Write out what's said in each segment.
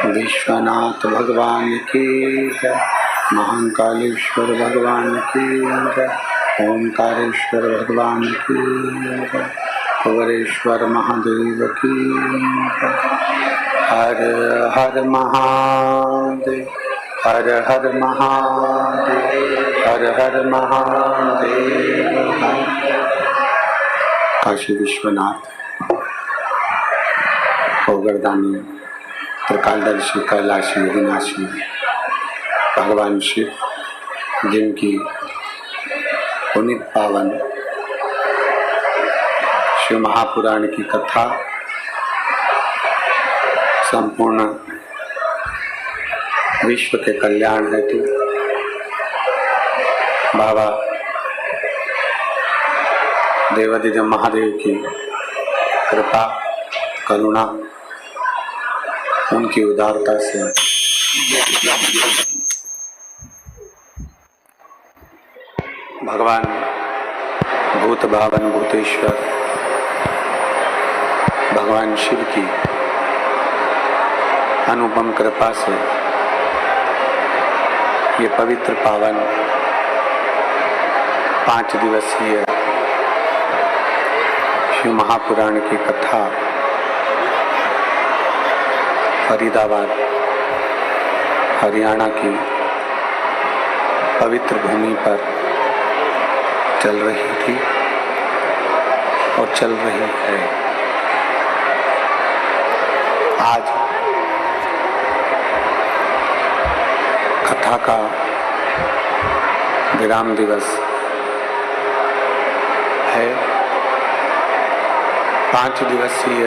विश्वनाथ भगवान की जय, महाकालेश्वर भगवान की जय, ओंकारेश्वर भगवान की जय, कुबेरेश्वर महादेव की जय। हर हर महादेव, हर हर महादेव, हर हर महादेव। काशी विश्वनाथ ओगरदानी त्रिकालदर्शी कैलाशी विनाशी भगवान शिव, जिनकी पुनीत पावन शिव महापुराण की कथा संपूर्ण विश्व के कल्याण हेतु बाबा देवादिदेव महादेव की कृपा करुणा, उनकी उदारता से भगवान भूत भावन भूतेश्वर भगवान शिव की अनुपम कृपा से ये पवित्र पावन 5 दिवसीय शिव महापुराण की कथा फरीदाबाद हरियाणा की पवित्र भूमि पर चल रही थी और चल रही है। आज कथा का विराम दिवस है। 5 दिवसीय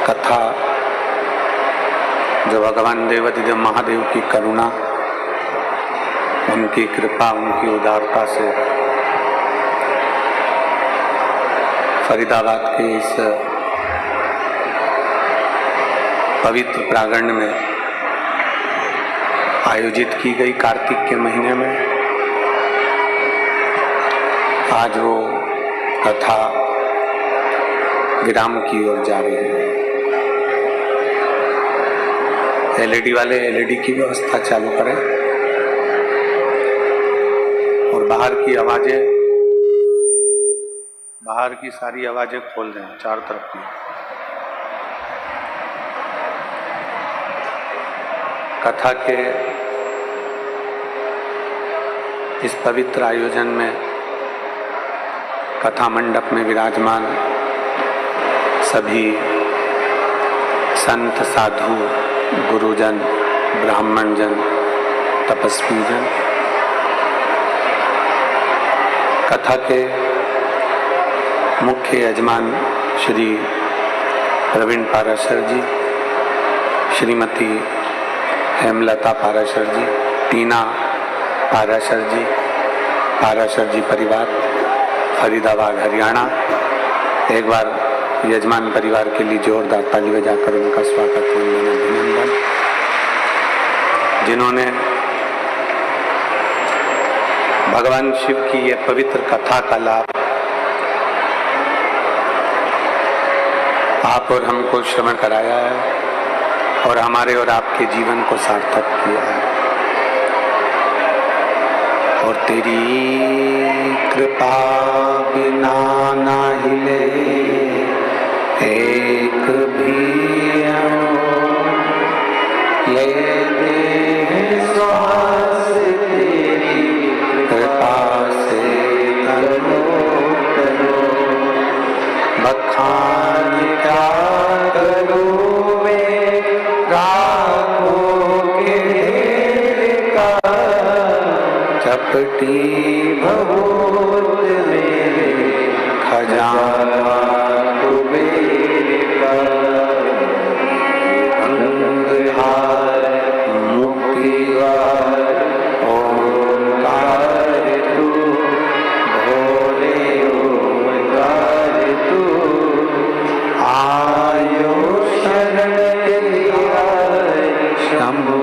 कथा जो भगवान देवादिदेव महादेव की करुणा, उनकी कृपा, उनकी उदारता से फरीदाबाद के इस पवित्र प्रांगण में आयोजित की गई कार्तिक के महीने में आज वो कथा विराम की ओर जा रही है। एलईडी वाले एलईडी की व्यवस्था चालू करें और बाहर की सारी आवाजें खोल दें, चारों तरफ की। कथा के इस पवित्र आयोजन में कथा मंडप में विराजमान सभी संत, साधु, गुरुजन, ब्राह्मण जन, तपस्वी जन, कथा के मुख्य यजमान श्री प्रवीण पाराशर जी, श्रीमती हेमलता पाराशर जी, टीना पाराशर जी परिवार, फरीदाबाद हरियाणा। एक बार यजमान परिवार के लिए जोरदार ताली बजाकर उनका स्वागत, वंदन, अभिनंदन। जिन्होंने भगवान शिव की ये पवित्र कथा का लाभ आप और हमको श्रवण कराया है और हमारे और आपके जीवन को सार्थक किया है। और तेरी कृपा बिना ना हिले एक भी ले दे श्वास तेरी कृपा से तनो बखान क्या करूं मैं राखों के ढेर का, चपटी भभूत मेरे खजाना कुबेर का, अंगहार मुक्तिवार ओंकार तू, भोले ओंकार तू, आयो शरण तेरा शंभु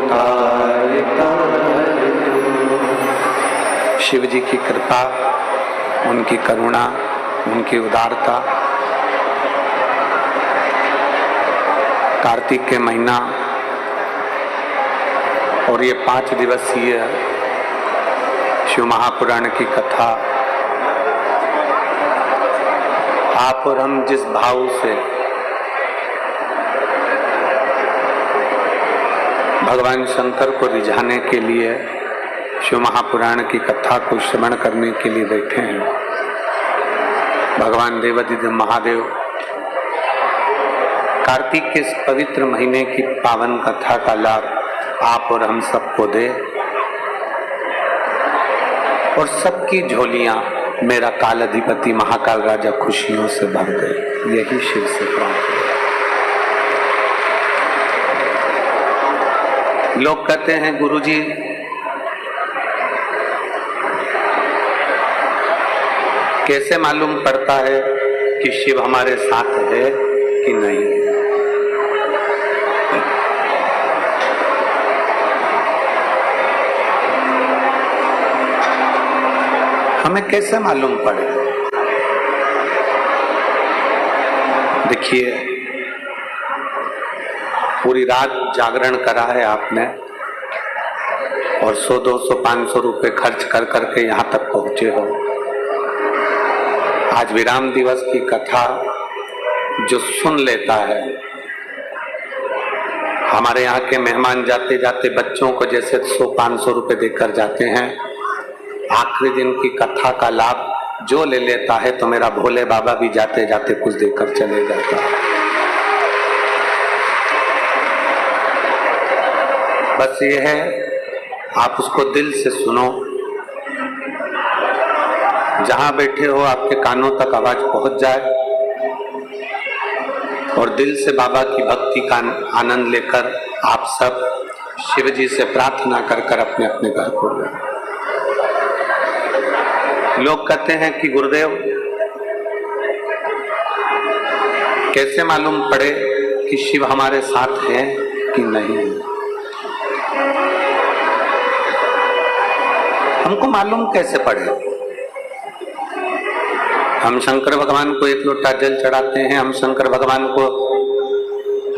तारक तू। शिव जी की कृपा, उनकी करुणा, उनकी उदारता, कार्तिक के महीना और ये 5 दिवसीय शिव महापुराण की कथा आप और हम जिस भाव से भगवान शंकर को रिझाने के लिए शिव महापुराण की कथा को श्रवण करने के लिए बैठे हैं, भगवान देवाधिदेव महादेव कार्तिक के इस पवित्र महीने की पावन कथा का लाभ आप और हम सबको दे और सबकी झोलियां मेरा काल अधिपति महाकाल राजा खुशियों से भर गए, यही शिव से प्रार्थना। लोग कहते हैं गुरुजी कैसे मालूम पड़ता है कि शिव हमारे साथ है कि नहीं? हमें कैसे मालूम पड़े? देखिए, पूरी रात जागरण करा है आपने और 100, 200, 500 रुपए खर्च कर करके यहाँ तक पहुंचे हो। आज विराम दिवस की कथा जो सुन लेता है, हमारे यहाँ के मेहमान जाते जाते बच्चों को जैसे 100-500 रुपए देकर जाते हैं, आखिरी दिन की कथा का लाभ जो ले लेता है तो मेरा भोले बाबा भी जाते जाते कुछ देकर चले जाता है। बस ये है, आप उसको दिल से सुनो, जहां बैठे हो आपके कानों तक आवाज पहुंच जाए और दिल से बाबा की भक्ति का आनंद लेकर आप सब शिव जी से प्रार्थना कर कर अपने अपने घर को जाए। लोग कहते हैं कि गुरुदेव कैसे मालूम पड़े कि शिव हमारे साथ है कि नहीं? हमको मालूम कैसे पड़े? हम शंकर भगवान को एक लोटा जल चढ़ाते हैं, हम शंकर भगवान को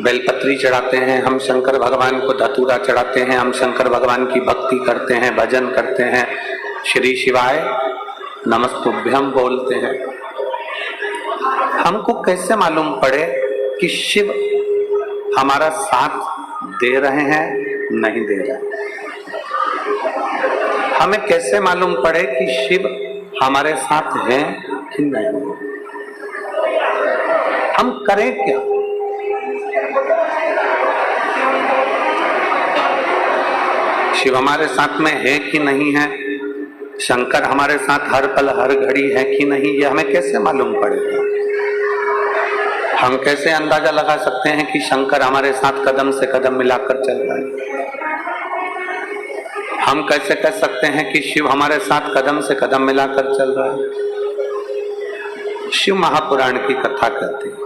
बेलपत्री चढ़ाते हैं, हम शंकर भगवान को धतूरा चढ़ाते हैं, हम शंकर भगवान की भक्ति करते हैं, भजन करते हैं, श्री शिवाय नमस्तुभ्यम बोलते हैं। हमको कैसे मालूम पड़े कि शिव हमारा साथ दे रहे हैं, नहीं दे रहे? हमें कैसे मालूम पड़े कि शिव हमारे साथ हैं कि नहीं? हम करें क्या? शिव हमारे साथ में है कि नहीं है, शंकर हमारे साथ हर पल हर घड़ी है कि नहीं, ये हमें कैसे मालूम पड़ेगा? हम कैसे अंदाजा लगा सकते हैं कि शंकर हमारे साथ कदम से कदम मिलाकर चल रहा है? हम कैसे कह सकते हैं कि शिव हमारे साथ कदम से कदम मिलाकर चल रहा है? शिव महापुराण की कथा कहती है,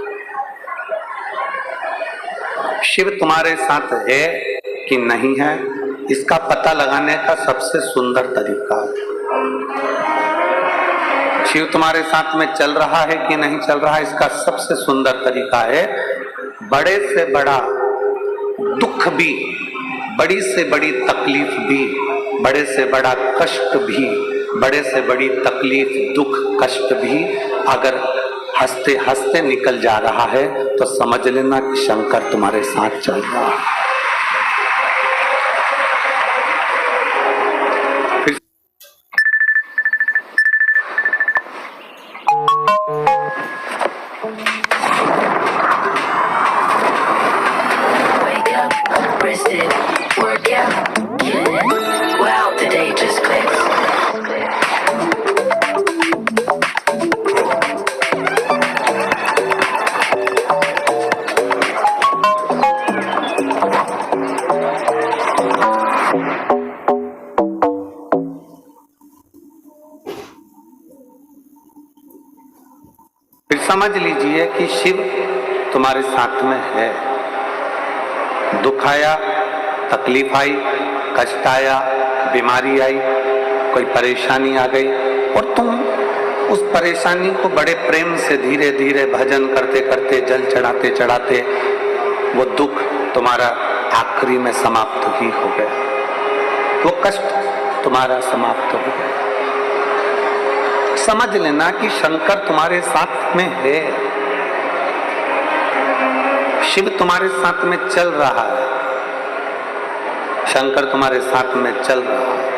शिव तुम्हारे साथ है कि नहीं है, इसका पता लगाने का सबसे सुंदर तरीका है। शिव तुम्हारे साथ में चल रहा है कि नहीं चल रहा है, इसका सबसे सुंदर तरीका है, बड़े से बड़ा दुख भी, बड़ी से बड़ी तकलीफ भी, बड़े से बड़ा कष्ट भी, बड़े से बड़ी तकलीफ दुख कष्ट भी अगर हंसते हंसते निकल जा रहा है तो समझ लेना कि शंकर तुम्हारे साथ चल रहा है। समझ लीजिए कि शिव तुम्हारे साथ में है। दुख आया, तकलीफ आई, कष्ट आया, बीमारी आई, कोई परेशानी आ गई और तुम उस परेशानी को बड़े प्रेम से धीरे धीरे भजन करते करते, जल चढ़ाते चढ़ाते वो दुख तुम्हारा आखिरी में समाप्त ही हो गया, वो कष्ट तुम्हारा समाप्त हो गया। समझ लेना कि शंकर तुम्हारे साथ में है, शिव तुम्हारे साथ में चल रहा है, शंकर तुम्हारे साथ में चल रहा है।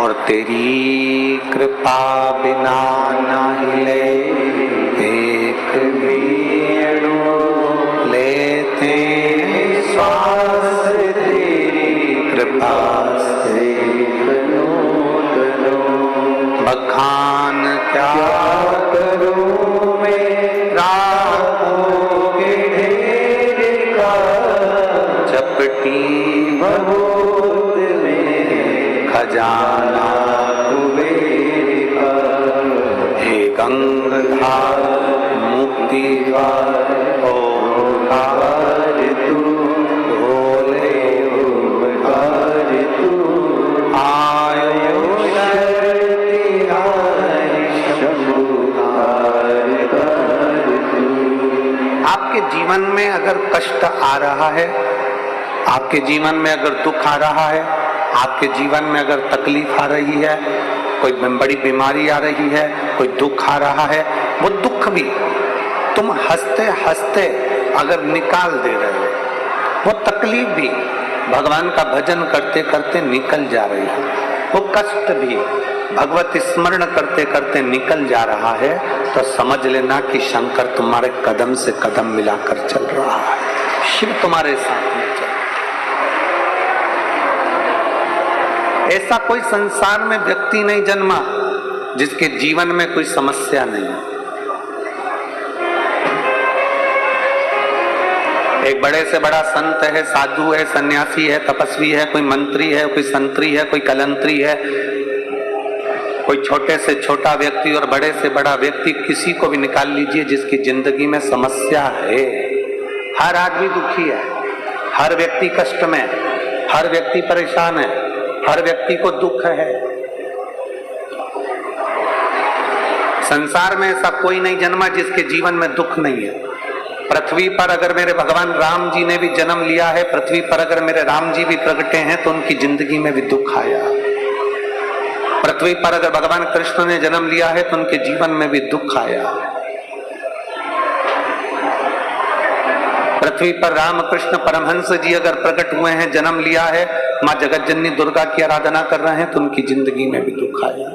और तेरी कृपा बिना ना हिले एक भी अणु लेते श्वास, तेरी कृपा से बखान क्या करूं मैं, रातों के ढेर का चपटी बहुत में खजाना कुबेर का। हे गंगाधार मुक्ति द्वार ओंकार तू, भोले ओंकार तू, आयो आपके जीवन में अगर कष्ट आ रहा है, आपके जीवन में अगर दुख आ रहा है, आपके जीवन में अगर तकलीफ आ रही है, कोई बड़ी बीमारी आ रही है, कोई दुख आ रहा है, वो दुख भी तुम हंसते हंसते अगर निकाल दे रहे हो, वो तकलीफ भी भगवान का भजन करते करते निकल जा रही है, वो कष्ट भी भगवत स्मरण करते करते निकल जा रहा है, तो समझ लेना कि शंकर तुम्हारे कदम से कदम मिलाकर चल रहा है, शिव तुम्हारे साथ में चल। ऐसा कोई संसार में व्यक्ति नहीं जन्मा जिसके जीवन में कोई समस्या नहीं। एक बड़े से बड़ा संत है, साधु है, सन्यासी है, तपस्वी है, कोई मंत्री है, कोई संतरी है, कोई कलंतरी है, कोई छोटे से छोटा व्यक्ति और बड़े से बड़ा व्यक्ति, किसी को भी निकाल लीजिए जिसकी जिंदगी में समस्या है। हर आदमी दुखी है, हर व्यक्ति कष्ट में, हर व्यक्ति परेशान है, हर व्यक्ति को दुख है। संसार में ऐसा कोई नहीं जन्मा जिसके जीवन में दुख नहीं है। पृथ्वी पर अगर मेरे भगवान राम जी ने भी जन्म लिया है, पृथ्वी पर अगर मेरे राम जी भी प्रकटे हैं तो उनकी जिंदगी में भी दुख आया। पृथ्वी पर अगर भगवान कृष्ण ने जन्म लिया है तो उनके जीवन में भी दुख आया। पृथ्वी पर रामकृष्ण परमहंस जी अगर प्रकट हुए हैं, जन्म लिया है, मां जगतजननी दुर्गा की आराधना कर रहे हैं तो उनकी जिंदगी में भी दुख आया।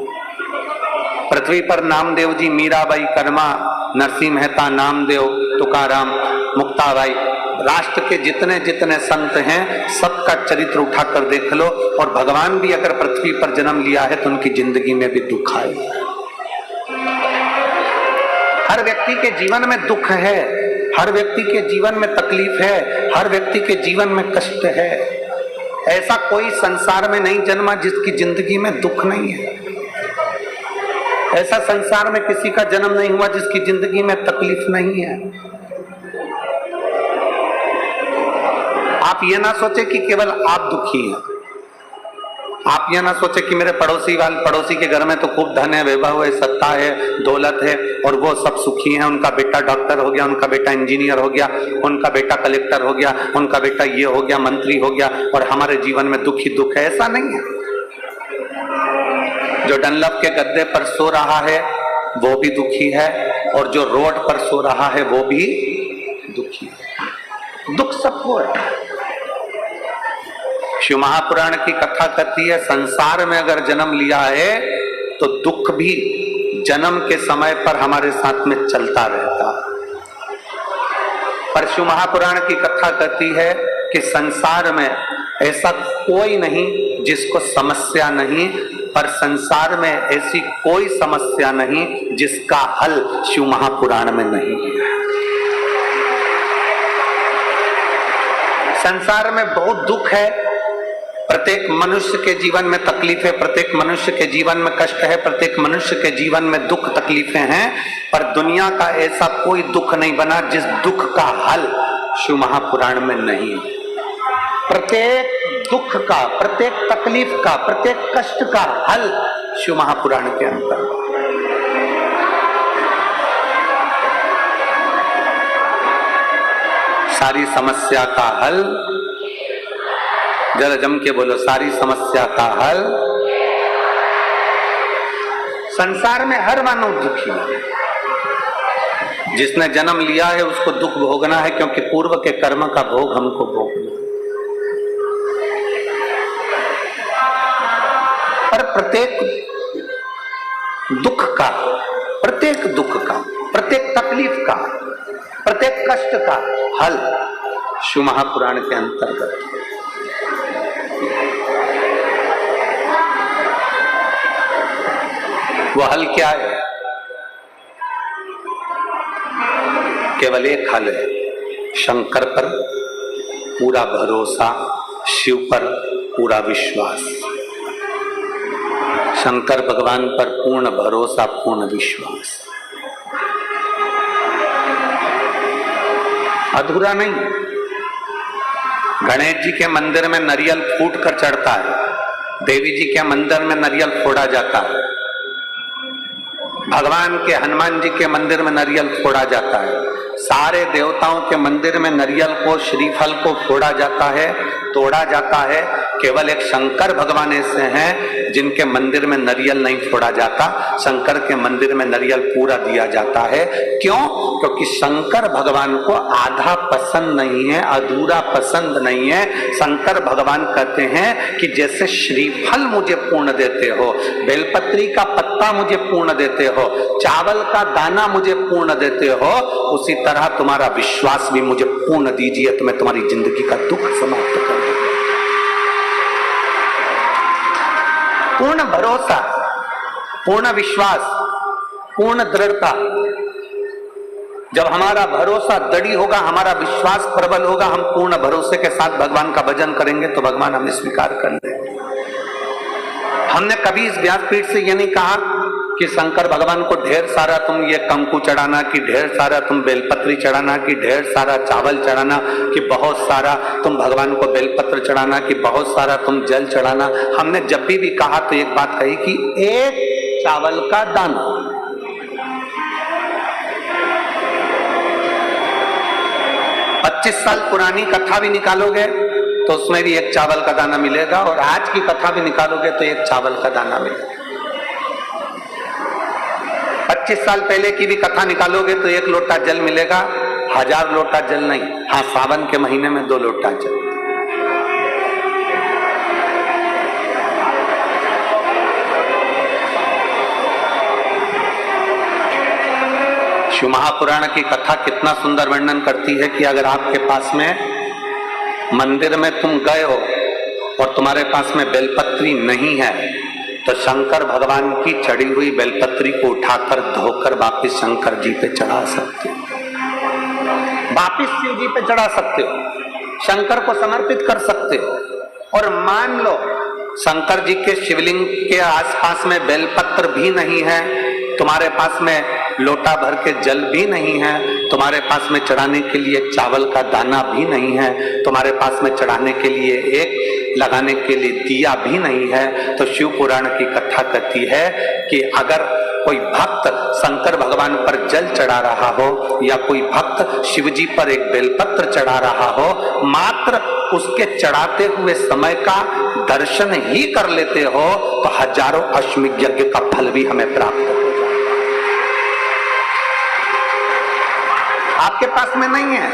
पृथ्वी पर नामदेव जी, मीराबाई, कर्मा, नरसिंह मेहता, नामदेव, तुकाराम, मुक्ताबाई, राष्ट्र के जितने जितने संत हैं सबका चरित्र उठाकर देख लो, और भगवान भी अगर पृथ्वी पर जन्म लिया है तो उनकी जिंदगी में भी दुख आए। हर व्यक्ति के जीवन में दुख है, हर व्यक्ति के जीवन में तकलीफ है, हर व्यक्ति के जीवन में कष्ट है। ऐसा कोई संसार में नहीं जन्मा जिसकी जिंदगी में दुख नहीं है। ऐसा संसार में किसी का जन्म नहीं हुआ जिसकी जिंदगी में तकलीफ नहीं है। आप ये ना सोचे कि केवल आप दुखी हैं, आप ये ना सोचे कि मेरे पड़ोसी के घर में तो खूब धन है, वैभव है, सत्ता है, दौलत है और वो सब सुखी हैं, उनका बेटा डॉक्टर हो गया, उनका बेटा इंजीनियर हो गया, उनका बेटा कलेक्टर हो गया, उनका बेटा ये हो गया, मंत्री हो गया, और हमारे जीवन में दुख ही दुख है। ऐसा नहीं है। जो डनलप के गद्दे पर सो रहा है वो भी दुखी है, और जो रोड पर सो रहा है वो भी दुखी है। दुख सबको है। शिव महापुराण की कथा कहती है, संसार में अगर जन्म लिया है तो दुख भी जन्म के समय पर हमारे साथ में चलता रहता। पर शिव महापुराण की कथा कहती है कि संसार में ऐसा कोई नहीं जिसको समस्या नहीं, पर संसार में ऐसी कोई समस्या नहीं जिसका हल शिव महापुराण में नहीं है। संसार में बहुत दुख है, प्रत्येक मनुष्य के जीवन में तकलीफ है, प्रत्येक मनुष्य के जीवन में कष्ट है, प्रत्येक मनुष्य के जीवन में दुख तकलीफें हैं, पर दुनिया का ऐसा कोई दुख नहीं बना जिस दुख का हल शिव महापुराण में नहीं है। प्रत्येक दुख का, प्रत्येक तकलीफ का, प्रत्येक कष्ट का हल शिव महापुराण के अंतर्गत। सारी समस्या का हल, जरा जम के बोलो, सारी समस्या का हल। संसार में हर मानव दुखी है। जिसने जन्म लिया है उसको दुख भोगना है, क्योंकि पूर्व के कर्म का भोग हमको भोगना है। पर प्रत्येक दुख का, प्रत्येक दुख का, प्रत्येक तकलीफ का, प्रत्येक कष्ट का हल शिव महापुराण के अंतर्गत। वो हल क्या है? केवल एक हल है, शंकर पर पूरा भरोसा, शिव पर पूरा विश्वास। शंकर भगवान पर पूर्ण भरोसा, पूर्ण विश्वास। अधूरा नहीं। गणेश जी के मंदिर में नारियल फूट कर चढ़ता है, देवी जी के मंदिर में नारियल फोड़ा जाता है, भगवान के हनुमान जी के मंदिर में नारियल फोड़ा जाता है, सारे देवताओं के मंदिर में नारियल को, श्रीफल को फोड़ा जाता है, तोड़ा जाता है। केवल एक शंकर भगवान ऐसे हैं जिनके मंदिर में नारियल नहीं फोड़ा जाता। शंकर के मंदिर में नारियल पूरा दिया जाता है। क्यों? क्योंकि शंकर भगवान को आधा पसंद नहीं है, अधूरा पसंद नहीं है। शंकर भगवान कहते हैं कि जैसे श्रीफल मुझे पूर्ण देते हो, बेलपत्री का पत्ता मुझे पूर्ण देते हो, चावल का दाना मुझे पूर्ण देते हो, उसी तरह तुम्हारा विश्वास भी मुझे पूर्ण दीजिए, तो मैं तुम्हारी जिंदगी का दुख समाप्त कर दूं। पूर्ण भरोसा, पूर्ण विश्वास, पूर्ण दृढ़ता। जब हमारा भरोसा दृढ़ होगा, हमारा विश्वास प्रबल होगा, हम पूर्ण भरोसे के साथ भगवान का भजन करेंगे तो भगवान हमें स्वीकार कर लेंगे। हमने कभी इस व्यासपीठ से ये नहीं कहा कि शंकर भगवान को ढेर सारा तुम ये कंकु चढ़ाना, कि ढेर सारा तुम बेलपत्री चढ़ाना, कि ढेर सारा चावल चढ़ाना, कि बहुत सारा तुम भगवान को बेलपत्र चढ़ाना, कि बहुत सारा तुम जल चढ़ाना। हमने जब भी कहा तो एक बात कही कि एक चावल का दाना, 25 साल पुरानी कथा भी निकालोगे तो उसमें भी एक चावल का दाना मिलेगा, और आज की कथा भी निकालोगे तो एक चावल का दाना मिलेगा। 25 साल पहले की भी कथा निकालोगे तो 1 लोटा जल मिलेगा, 1000 लोटा जल नहीं। हाँ, सावन के महीने में 2 लोटा जल। शिव महापुराण की कथा कितना सुंदर वर्णन करती है कि अगर आपके पास में मंदिर में तुम गए हो और तुम्हारे पास में बेलपत्री नहीं है तो शंकर भगवान की चढ़ी हुई बेलपत्री को उठाकर धोकर वापिस शंकर जी पे चढ़ा सकते हो, वापिस शिव जी पे चढ़ा सकते हो, शंकर को समर्पित कर सकते हो। और मान लो शंकर जी के शिवलिंग के आसपास में बेलपत्र भी नहीं है, तुम्हारे पास में लोटा भर के जल भी नहीं है, तुम्हारे पास में चढ़ाने के लिए चावल का दाना भी नहीं है, तुम्हारे पास में चढ़ाने के लिए एक लगाने के लिए दिया भी नहीं है, तो शिव पुराण की कथा कहती है कि अगर कोई भक्त शंकर भगवान पर जल चढ़ा रहा हो या कोई भक्त शिव जी पर एक बेलपत्र चढ़ा रहा हो, मात्र उसके चढ़ाते हुए समय का दर्शन ही कर लेते हो तो हजारों अश्वमेध यज्ञ का फल भी हमें प्राप्त हो। आपके पास में नहीं है,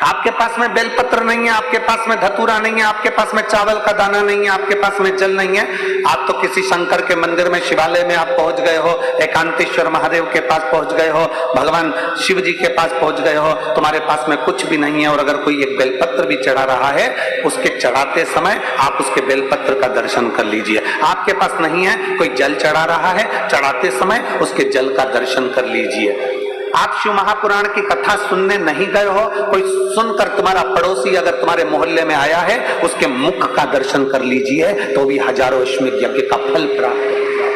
आपके पास में बेलपत्र नहीं है, आपके पास में धतूरा नहीं है, आपके पास में चावल का दाना नहीं है, आपके पास में जल नहीं है, आप तो किसी शंकर के मंदिर में शिवालय में आप पहुंच गए हो, एकांतेश्वर महादेव के पास पहुंच गए हो, भगवान शिव जी के पास पहुंच गए हो, तुम्हारे पास में कुछ भी नहीं है। और अगर कोई एक बेलपत्र भी चढ़ा रहा है, उसके चढ़ाते समय आप उसके बेलपत्र का दर्शन कर लीजिए। आपके पास नहीं है, कोई जल चढ़ा रहा है, चढ़ाते समय उसके जल का दर्शन कर लीजिए। आप शिव महापुराण की कथा सुनने नहीं गए हो, कोई सुनकर तुम्हारा पड़ोसी अगर तुम्हारे मोहल्ले में आया है, उसके मुख का दर्शन कर लीजिए तो भी हजारों अश्वमेध यज्ञ का फल प्राप्त होगा।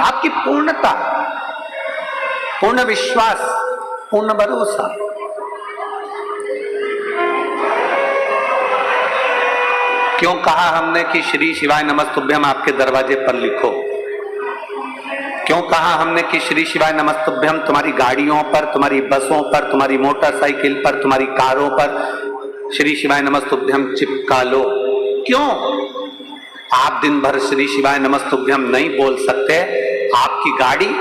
आपकी पूर्णता, पूर्ण विश्वास, पूर्ण भरोसा। क्यों कहा हमने कि श्री शिवाय नमस्तुभ्यम आपके दरवाजे पर लिखो? क्यों कहा हमने कि श्री शिवाय नमस्तुभ्यम तुम्हारी गाड़ियों पर, तुम्हारी बसों पर, तुम्हारी मोटरसाइकिल पर, तुम्हारी कारों पर श्री शिवाय नमस्तुभ्यम चिपका लो? क्यों? आप दिन भर श्री शिवाय नमस्तुभ्यम नहीं बोल सकते, आपकी गाड़ी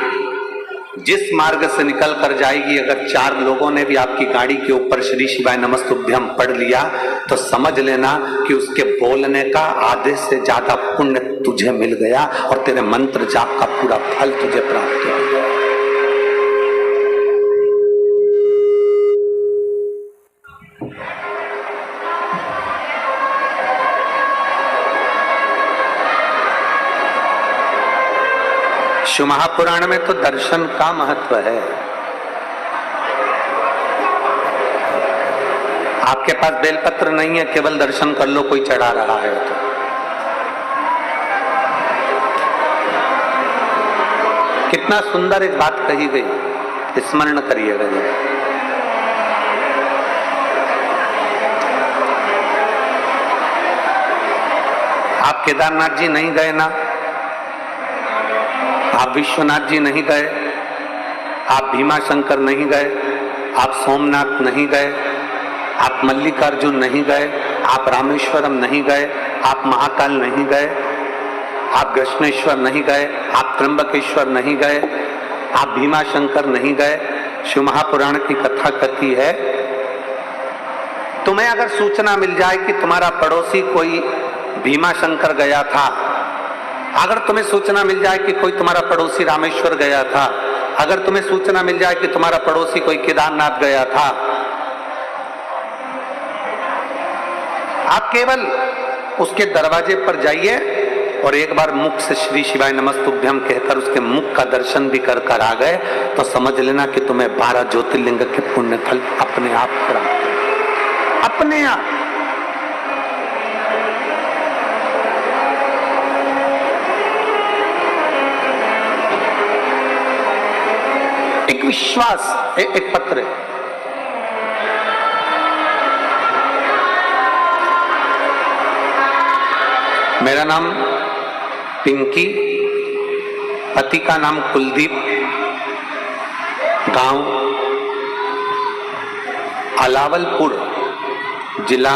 जिस मार्ग से निकल कर जाएगी, अगर 4 लोगों ने भी आपकी गाड़ी के ऊपर श्री शिवाय नमस्तुभ्यम पढ़ लिया तो समझ लेना कि उसके बोलने का आधे से ज्यादा पुण्य तुझे मिल गया और तेरे मंत्र जाप का पूरा फल तुझे प्राप्त हो गया। शिव महापुराण में तो दर्शन का महत्व है। आपके पास बेलपत्र नहीं है, केवल दर्शन कर लो, कोई चढ़ा रहा है तो। कितना सुंदर एक बात कही गई, स्मरण करिएगा जरा। आप केदारनाथ जी नहीं गए ना, आप विश्वनाथ जी नहीं गए, आप भीमाशंकर नहीं गए, आप सोमनाथ नहीं गए, आप मल्लिकार्जुन नहीं गए, आप रामेश्वरम नहीं गए, आप महाकाल नहीं गए, आप कृष्णेश्वर नहीं गए, आप त्र्यंबकेश्वर नहीं गए, आप भीमाशंकर नहीं गए। शिव महापुराण की कथा कहती है, तुम्हें अगर सूचना मिल जाए कि तुम्हारा पड़ोसी कोई भीमाशंकर गया था, अगर तुम्हें सूचना मिल जाए कि कोई तुम्हारा पड़ोसी रामेश्वर गया था, अगर तुम्हें सूचना मिल जाए कि तुम्हारा पड़ोसी कोई केदारनाथ गया था, आप केवल उसके दरवाजे पर जाइए और एक बार मुख से श्री शिवाय नमस्तुभ्यम कहकर उसके मुख का दर्शन भी कर आ गए तो समझ लेना कि तुम्हें 12 ज्योतिर्लिंग के पुण्य फल अपने आप प्राप्त, अपने आप। एक विश्वास, एक पत्र है। मेरा नाम पिंकी, पति का नाम कुलदीप, गांव अलावलपुर, जिला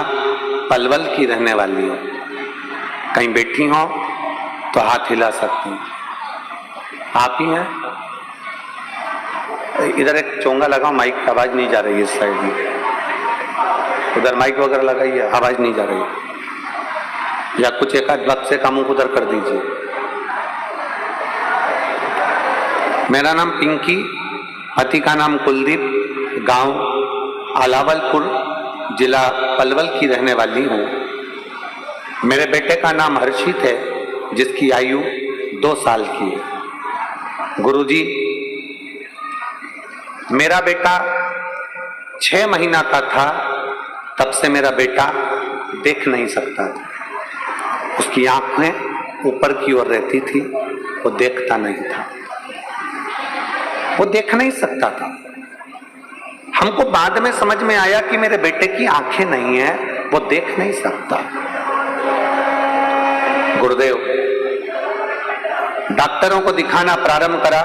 पलवल की रहने वाली हो। कहीं बैठी हो तो हाथ हिला सकती हैं। आप ही हैं? इधर एक चोंगा लगाओ, माइक की आवाज नहीं जा रही है इस साइड में। उधर माइक वगैरह लगाइए, आवाज नहीं जा रही है। या कुछ एक आध बक्से का मुंह उधर कर दीजिए। मेरा नाम पिंकी, पति का नाम कुलदीप, गांव अलावलपुर, जिला पलवल की रहने वाली हूँ। मेरे बेटे का नाम हर्षित है, जिसकी आयु 2 साल की है। गुरुजी, मेरा बेटा 6 महीना का था तब से मेरा बेटा देख नहीं सकता था। उसकी आंखें ऊपर की ओर रहती थी, वो देखता नहीं था, वो देख नहीं सकता था। हमको बाद में समझ में आया कि मेरे बेटे की आंखें नहीं है, वो देख नहीं सकता। गुरुदेव, डॉक्टरों को दिखाना प्रारंभ करा।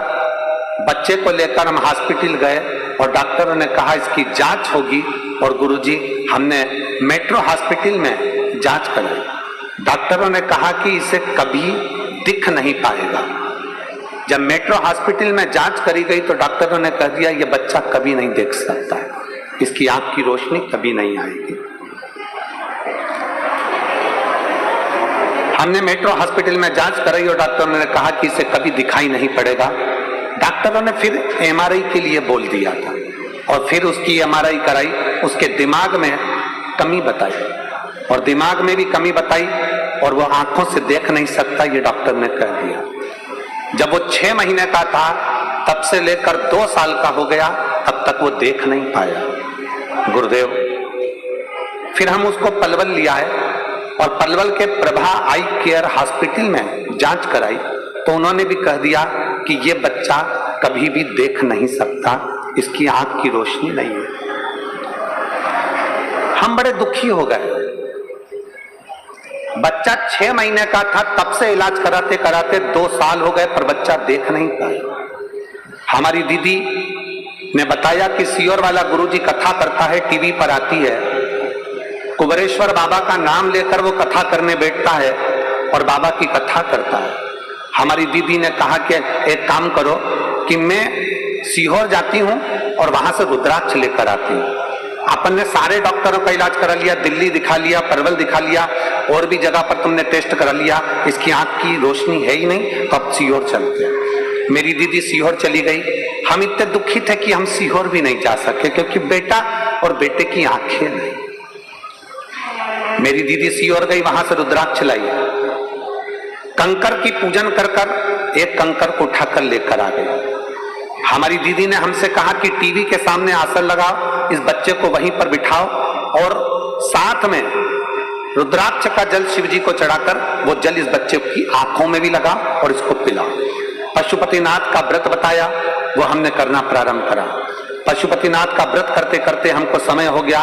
बच्चे को लेकर हम हॉस्पिटल गए और डॉक्टरों ने कहा इसकी जांच होगी। और गुरुजी, हमने मेट्रो हॉस्पिटल में जांच कराई। डॉक्टरों ने कहा कि इसे कभी दिख नहीं पाएगा। जब मेट्रो हॉस्पिटल में जांच करी गई तो डॉक्टरों ने कह दिया ये बच्चा कभी नहीं देख सकता है, इसकी आंख की रोशनी कभी नहीं आएगी। हमने मेट्रो हॉस्पिटल में जांच कराई और डॉक्टरों ने कहा कि इसे कभी दिखाई नहीं पड़ेगा। डॉक्टरों ने फिर एमआरआई के लिए बोल दिया था और फिर उसकी एमआरआई कराई। उसके दिमाग में कमी बताई और दिमाग में भी कमी बताई और वो आंखों से देख नहीं सकता, ये डॉक्टर ने कह दिया। जब वो 6 महीने का था तब से लेकर 2 साल का हो गया, तब तक वो देख नहीं पाया। गुरुदेव, फिर हम उसको पलवल लिया है और पलवल के प्रभा आई केयर हॉस्पिटल में जांच कराई तो उन्होंने भी कह दिया कि ये बच्चा कभी भी देख नहीं सकता, इसकी आंख की रोशनी नहीं है। हम बड़े दुखी हो गए। बच्चा 6 महीने का था तब से इलाज कराते कराते 2 साल हो गए पर बच्चा देख नहीं पाया। हमारी दीदी ने बताया कि सियोर वाला गुरुजी कथा करता है, टीवी पर आती है। कुबरेश्वर बाबा का नाम लेकर वो कथा करने बैठता है और बाबा की कथा करता है। हमारी दीदी ने कहा कि एक काम करो कि मैं सीहोर जाती हूँ और वहां से रुद्राक्ष लेकर आती हूँ। अपन ने सारे डॉक्टरों का इलाज करा लिया, दिल्ली दिखा लिया, परवल दिखा लिया, और भी जगह पर तुमने टेस्ट करा लिया, इसकी आंख की रोशनी है ही नहीं, तो अब सीहोर चलते हैं। मेरी दीदी सीहोर चली गई। हम इतने दुखी थे कि हम सीहोर भी नहीं जा सके क्योंकि बेटा और बेटे की आंखें नहीं। मेरी दीदी सीहोर गई, वहां से रुद्राक्ष लाई, कंकर की पूजन कर कर एक कंकर को उठाकर लेकर आ गई। हमारी दीदी ने हमसे कहा कि टीवी के सामने आसन लगाओ, इस बच्चे को वहीं पर बिठाओ और साथ में रुद्राक्ष का जल शिव जी को चढ़ाकर वो जल इस बच्चे की आंखों में भी लगाओ और इसको पिलाओ। पशुपतिनाथ का व्रत बताया, वो हमने करना प्रारंभ करा। पशुपतिनाथ का व्रत करते करते हमको समय हो गया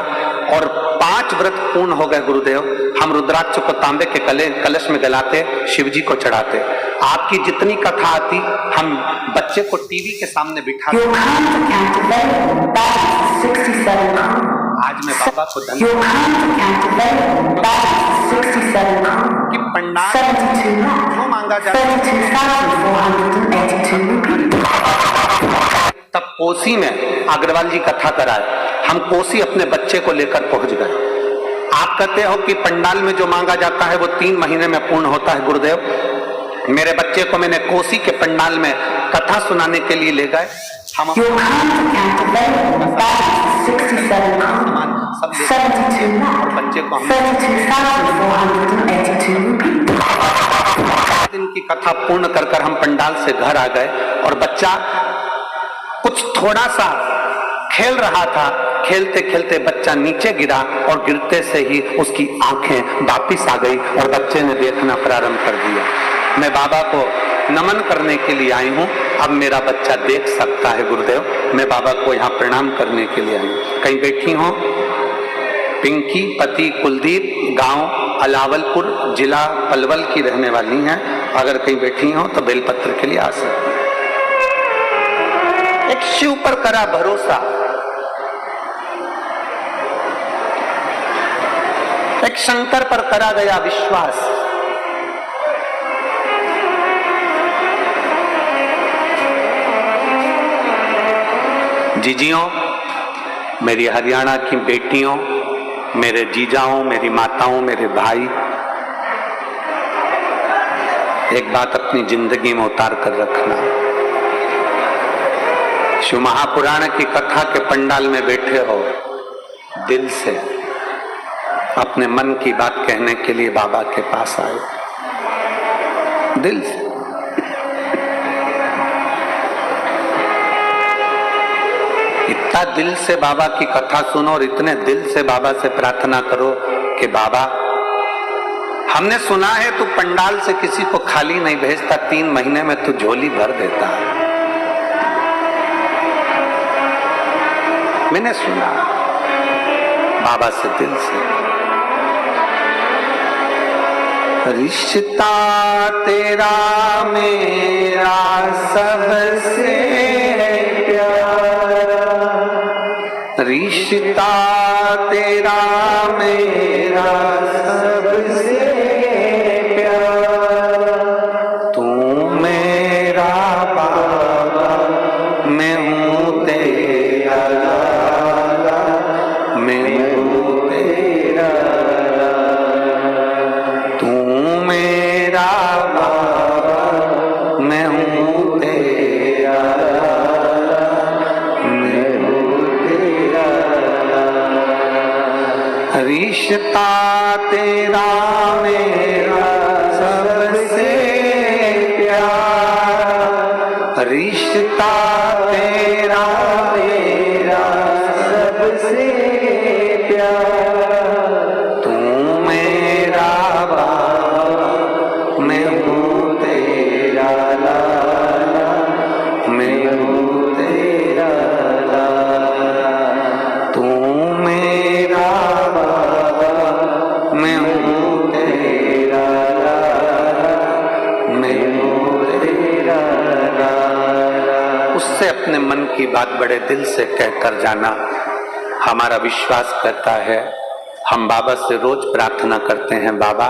और 5 व्रत पूर्ण हो गए। गुरुदेव, हम रुद्राक्ष को तांबे के कलश में गलाते, शिव जी को चढ़ाते। आपकी जितनी कथा आती हम बच्चे को टीवी के सामने बिठाते। आज मैं बाबा को कि पंडाल जो मांगा जाता तब कोसी में अग्रवाल जी कथा कराए। हम कोसी अपने बच्चे को लेकर पहुंच गए। आप कहते हो कि पंडाल में जो मांगा जाता है वो 3 महीने में पूर्ण होता है। गुरुदेव, मेरे बच्चे को मैंने कोसी के पंडाल में कथा सुनाने के लिए ले गए। हम और बच्चे को दिन की कथा पूर्ण कर हम पंडाल से घर आ गए और बच्चा कुछ थोड़ा सा खेल रहा था। खेलते खेलते बच्चा नीचे गिरा और गिरते से ही उसकी आंखें वापिस आ गई और बच्चे ने देखना प्रारंभ कर दिया। मैं बाबा को नमन करने के लिए आई हूँ, अब मेरा बच्चा देख सकता है गुरुदेव, मैं बाबा को यहाँ प्रणाम करने के लिए आई हूँ। कहीं बैठी हो? पिंकी पति कुलदीप, गांव अलावलपुर, जिला पलवल की रहने वाली हैं। अगर कहीं बैठी हो तो बेलपत्र के लिए आ सकते। एक शिव पर करा भरोसा, एक शंकर पर करा गया विश्वास। जीजियों, मेरी हरियाणा की बेटियों, मेरे जीजाओं, मेरी माताओं, मेरे भाई, एक बात अपनी जिंदगी में उतार कर रखना। शिव महापुराण की कथा के पंडाल में बैठे हो, दिल से अपने मन की बात कहने के लिए बाबा के पास आए, दिल से। इतना दिल से बाबा की कथा सुनो और इतने दिल से बाबा से प्रार्थना करो कि बाबा, हमने सुना है तू पंडाल से किसी को खाली नहीं भेजता, 3 महीने में तू झोली भर देता है। मैंने सुना बाबा से दिल से। रिश्ता तेरा मेरा सबसे प्यारा, रिश्ता तेरा मेरा सबसे प्यारा, तू मेरा बाबा, मैं हूँ तेरा लाला, मैं हूँ तेरा, तू मेरा बाबा, मैं हूँ तेरा, मैं हूँ तेरा। रिश्ता तेरा मेरा सबसे प्यारा, रिश्ता तेरा मेरा सबसे प्यारा, तू मेरा बाबा, मैं हूँ तेरा लाला, मैं हूँ तेरा लाला, तू मेरा बाबा, मैं हूँ तेरा लाला, मैं हूँ तेरा लाला। उससे अपने मन की बात बड़े दिल से कहकर जाना। हमारा विश्वास करता है, हम बाबा से रोज प्रार्थना करते हैं, बाबा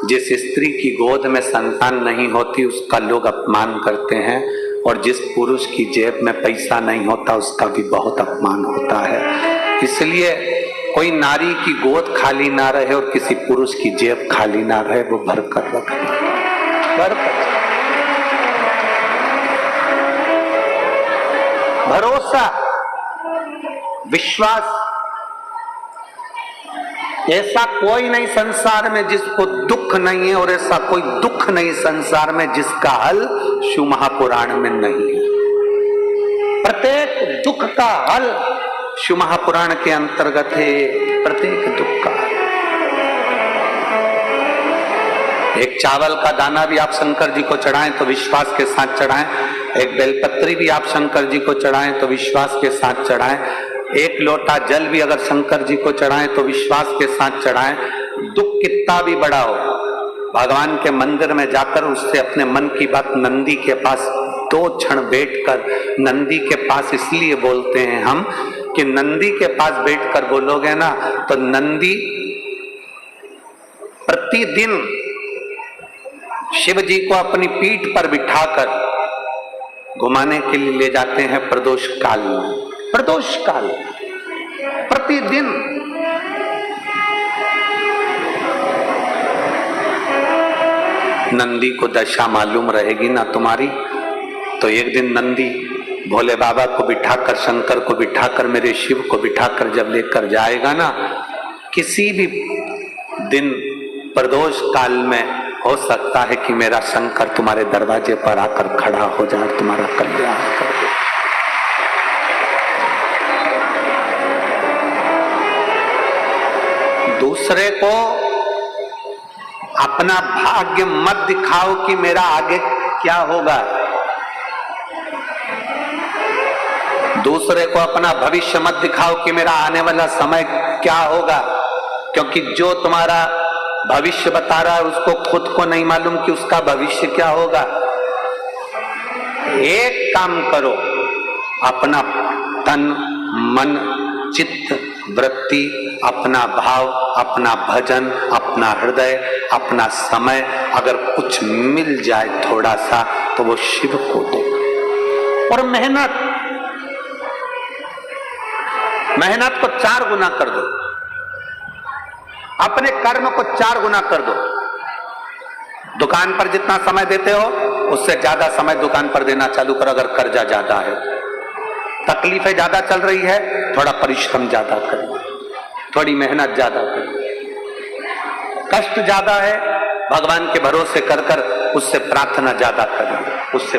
जिस स्त्री की गोद में संतान नहीं होती उसका लोग अपमान करते हैं, और जिस पुरुष की जेब में पैसा नहीं होता उसका भी बहुत अपमान होता है। इसलिए कोई नारी की गोद खाली ना रहे और किसी पुरुष की जेब खाली ना रहे, वो भर कर रखना, भर कर। भरोसा, विश्वास, ऐसा कोई नहीं संसार में जिसको दुख नहीं है, और ऐसा कोई दुख नहीं संसार में जिसका हल शिव महापुराण में नहीं है। प्रत्येक दुख का हल शिव महापुराण के अंतर्गत है, प्रत्येक दुख का। एक चावल का दाना भी आप शंकर जी को चढ़ाएं तो विश्वास के साथ चढ़ाएं, एक बेलपत्री भी आप शंकर जी को चढ़ाएं तो विश्वास के साथ चढ़ाएं, एक लोटा जल भी अगर शंकर जी को चढ़ाएं तो विश्वास के साथ चढ़ाएं। दुख कितना भी बड़ा हो, भगवान के मंदिर में जाकर उससे अपने मन की बात नंदी के पास 2 क्षण बैठकर, नंदी के पास इसलिए बोलते हैं हम कि नंदी के पास बैठकर बोलोगे ना तो नंदी प्रतिदिन शिव जी को अपनी पीठ पर बिठाकर घुमाने के लिए ले जाते हैं प्रदोष काल में। प्रदोष काल प्रतिदिन नंदी को दशा मालूम रहेगी ना तुम्हारी, तो एक दिन नंदी भोले बाबा को बिठाकर, शंकर को बिठाकर, मेरे शिव को बिठाकर जब लेकर जाएगा ना, किसी भी दिन प्रदोष काल में हो सकता है कि मेरा शंकर तुम्हारे दरवाजे पर आकर खड़ा हो जाए, तुम्हारा कल्याण कर दे। दूसरे को अपना भाग्य मत दिखाओ कि मेरा आगे क्या होगा, दूसरे को अपना भविष्य मत दिखाओ कि मेरा आने वाला समय क्या होगा, क्योंकि जो तुम्हारा भविष्य बता रहा है उसको खुद को नहीं मालूम कि उसका भविष्य क्या होगा। एक काम करो, अपना तन मन चित्त वृत्ति, अपना भाव, अपना भजन, अपना हृदय, अपना समय अगर कुछ मिल जाए थोड़ा सा तो वो शिव को दो। और मेहनत को 4 गुना कर दो, अपने कर्म को 4 गुना कर दो। दुकान पर जितना समय देते हो उससे ज्यादा समय दुकान पर देना चालू करो। अगर कर्जा ज्यादा है, तकलीफें ज्यादा चल रही है, थोड़ा परिश्रम ज्यादा करो, थोड़ी मेहनत ज्यादा करो। कष्ट ज्यादा है, भगवान के भरोसे कर कर उससे प्रार्थना ज्यादा करो, उससे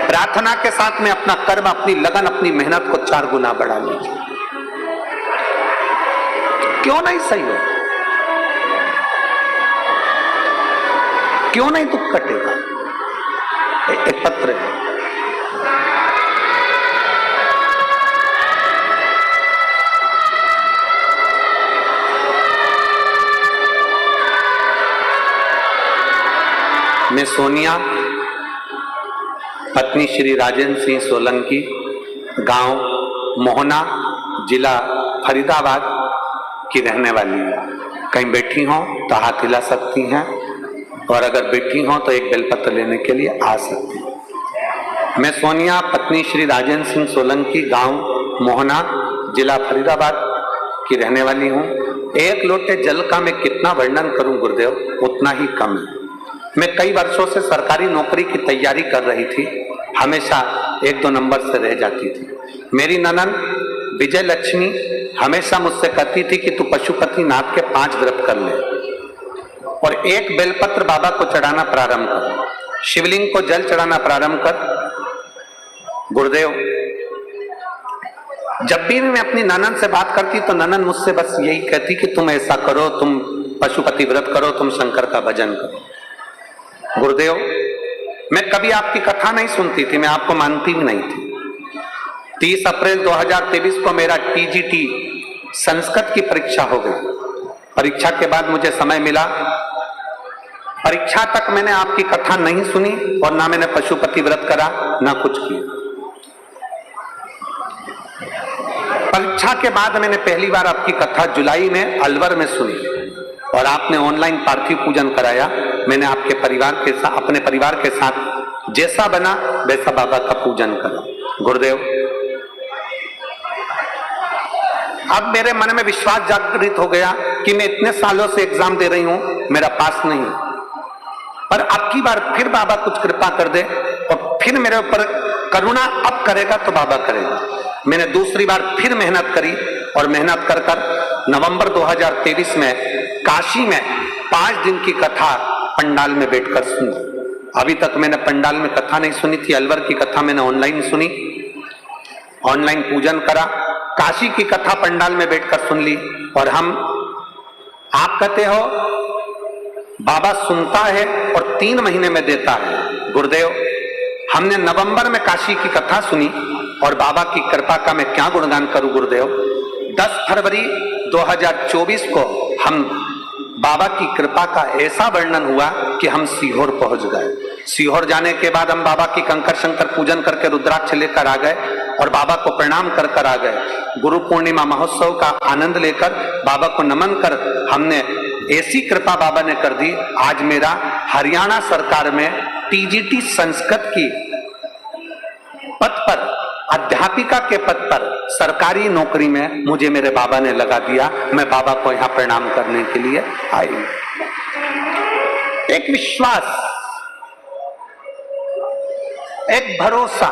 प्रार्थना के साथ में अपना कर्म, अपनी लगन, अपनी मेहनत को 4 गुना बढ़ा लीजिए। क्यों नहीं सही हो, क्यों नहीं दुख कटेगा। एक पत्र है, मैं सोनिया, पत्नी श्री राजेंद्र सिंह सोलंकी, गांव मोहना, जिला फरीदाबाद की रहने वाली है। कहीं बैठी हो तो हाथ हिला सकती हैं, और अगर बैठी हो तो एक बेलपत्र लेने के लिए आ सकती हैं। मैं सोनिया, पत्नी श्री राजेंद्र सिंह सोलंकी, गांव मोहना, जिला फरीदाबाद की रहने वाली हूँ। एक लोटे जल का मैं कितना वर्णन करूं गुरुदेव, उतना ही कम है। मैं कई वर्षों से सरकारी नौकरी की तैयारी कर रही थी, हमेशा 1-2 नंबर से रह जाती थी। मेरी ननद विजय लक्ष्मी हमेशा मुझसे कहती थी कि तू पशुपतिनाथ के 5 व्रत कर ले और एक बेलपत्र बाबा को चढ़ाना प्रारंभ कर, शिवलिंग को जल चढ़ाना प्रारंभ कर। गुरुदेव, जब भी मैं अपनी ननद से बात करती तो ननद मुझसे बस यही कहती कि तुम ऐसा करो, तुम पशुपति व्रत करो, तुम शंकर का भजन करो। गुरुदेव, मैं कभी आपकी कथा नहीं सुनती थी, मैं आपको मानती भी नहीं थी। 30 अप्रैल 2023 को मेरा टीजीटी संस्कृत की परीक्षा हो गई। परीक्षा के बाद मुझे समय मिला, परीक्षा तक मैंने आपकी कथा नहीं सुनी और ना मैंने पशुपति व्रत करा, ना कुछ किया। परीक्षा के बाद मैंने पहली बार आपकी कथा जुलाई में अलवर में सुनी और आपने ऑनलाइन पार्थिव पूजन कराया। मैंने आपके परिवार के साथ, अपने परिवार के साथ जैसा बना वैसा बाबा का पूजन करा। गुरुदेव, अब मेरे मन में विश्वास जागृत हो गया कि मैं इतने सालों से एग्जाम दे रही हूं, मेरा पास नहीं, पर अब की बार फिर बाबा कुछ कृपा कर दे और फिर मेरे ऊपर करुणा अब करेगा तो बाबा करेगा। मैंने दूसरी बार फिर मेहनत करी और मेहनत कर कर नवंबर 2023 में काशी में 5 दिन की कथा पंडाल में बैठकर सुनी। अभी तक मैंने पंडाल में कथा नहीं सुनी थी, अलवर की कथा मैंने ऑनलाइन सुनी, ऑनलाइन पूजन करा। काशी की कथा पंडाल में बैठकर सुन ली। और आप कहते हो बाबा सुनता है और 3 महीने में देता है। गुरुदेव, हमने नवंबर में काशी की कथा सुनी और बाबा की कृपा का मैं क्या गुणगान करूं गुरुदेव। 10 फरवरी 2024 को हम बाबा की कृपा का ऐसा वर्णन हुआ कि हम सीहोर पहुंच गए। सीहोर जाने के बाद हम बाबा की कंकर शंकर पूजन करके रुद्राक्ष लेकर आ गए और बाबा को प्रणाम कर कर आ गए। गुरु पूर्णिमा महोत्सव का आनंद लेकर बाबा को नमन कर हमने ऐसी कृपा बाबा ने कर दी। आज मेरा हरियाणा सरकार में टीजीटी संस्कृत की पद पर, अध्यापिका के पद पर सरकारी नौकरी में मुझे मेरे बाबा ने लगा दिया। मैं बाबा को यहाँ प्रणाम करने के लिए आई। एक विश्वास, एक भरोसा,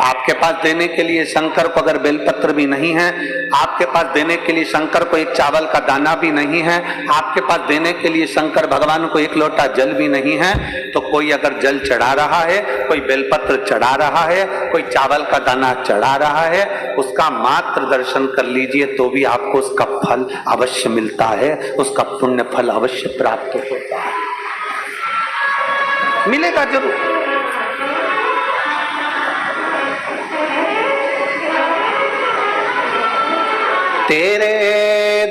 आपके पास देने के लिए शंकर को अगर बेलपत्र भी नहीं है आपके पास देने के लिए शंकर को एक चावल का दाना भी नहीं है, आपके पास देने के लिए शंकर भगवान को एक लोटा जल भी नहीं है, तो कोई अगर जल चढ़ा रहा है, कोई बेलपत्र चढ़ा रहा है, कोई चावल का दाना चढ़ा रहा है, उसका मात्र दर्शन कर लीजिए तो भी आपको उसका फल अवश्य मिलता है, उसका पुण्य फल अवश्य प्राप्त होता है, मिलेगा जरूर। तेरे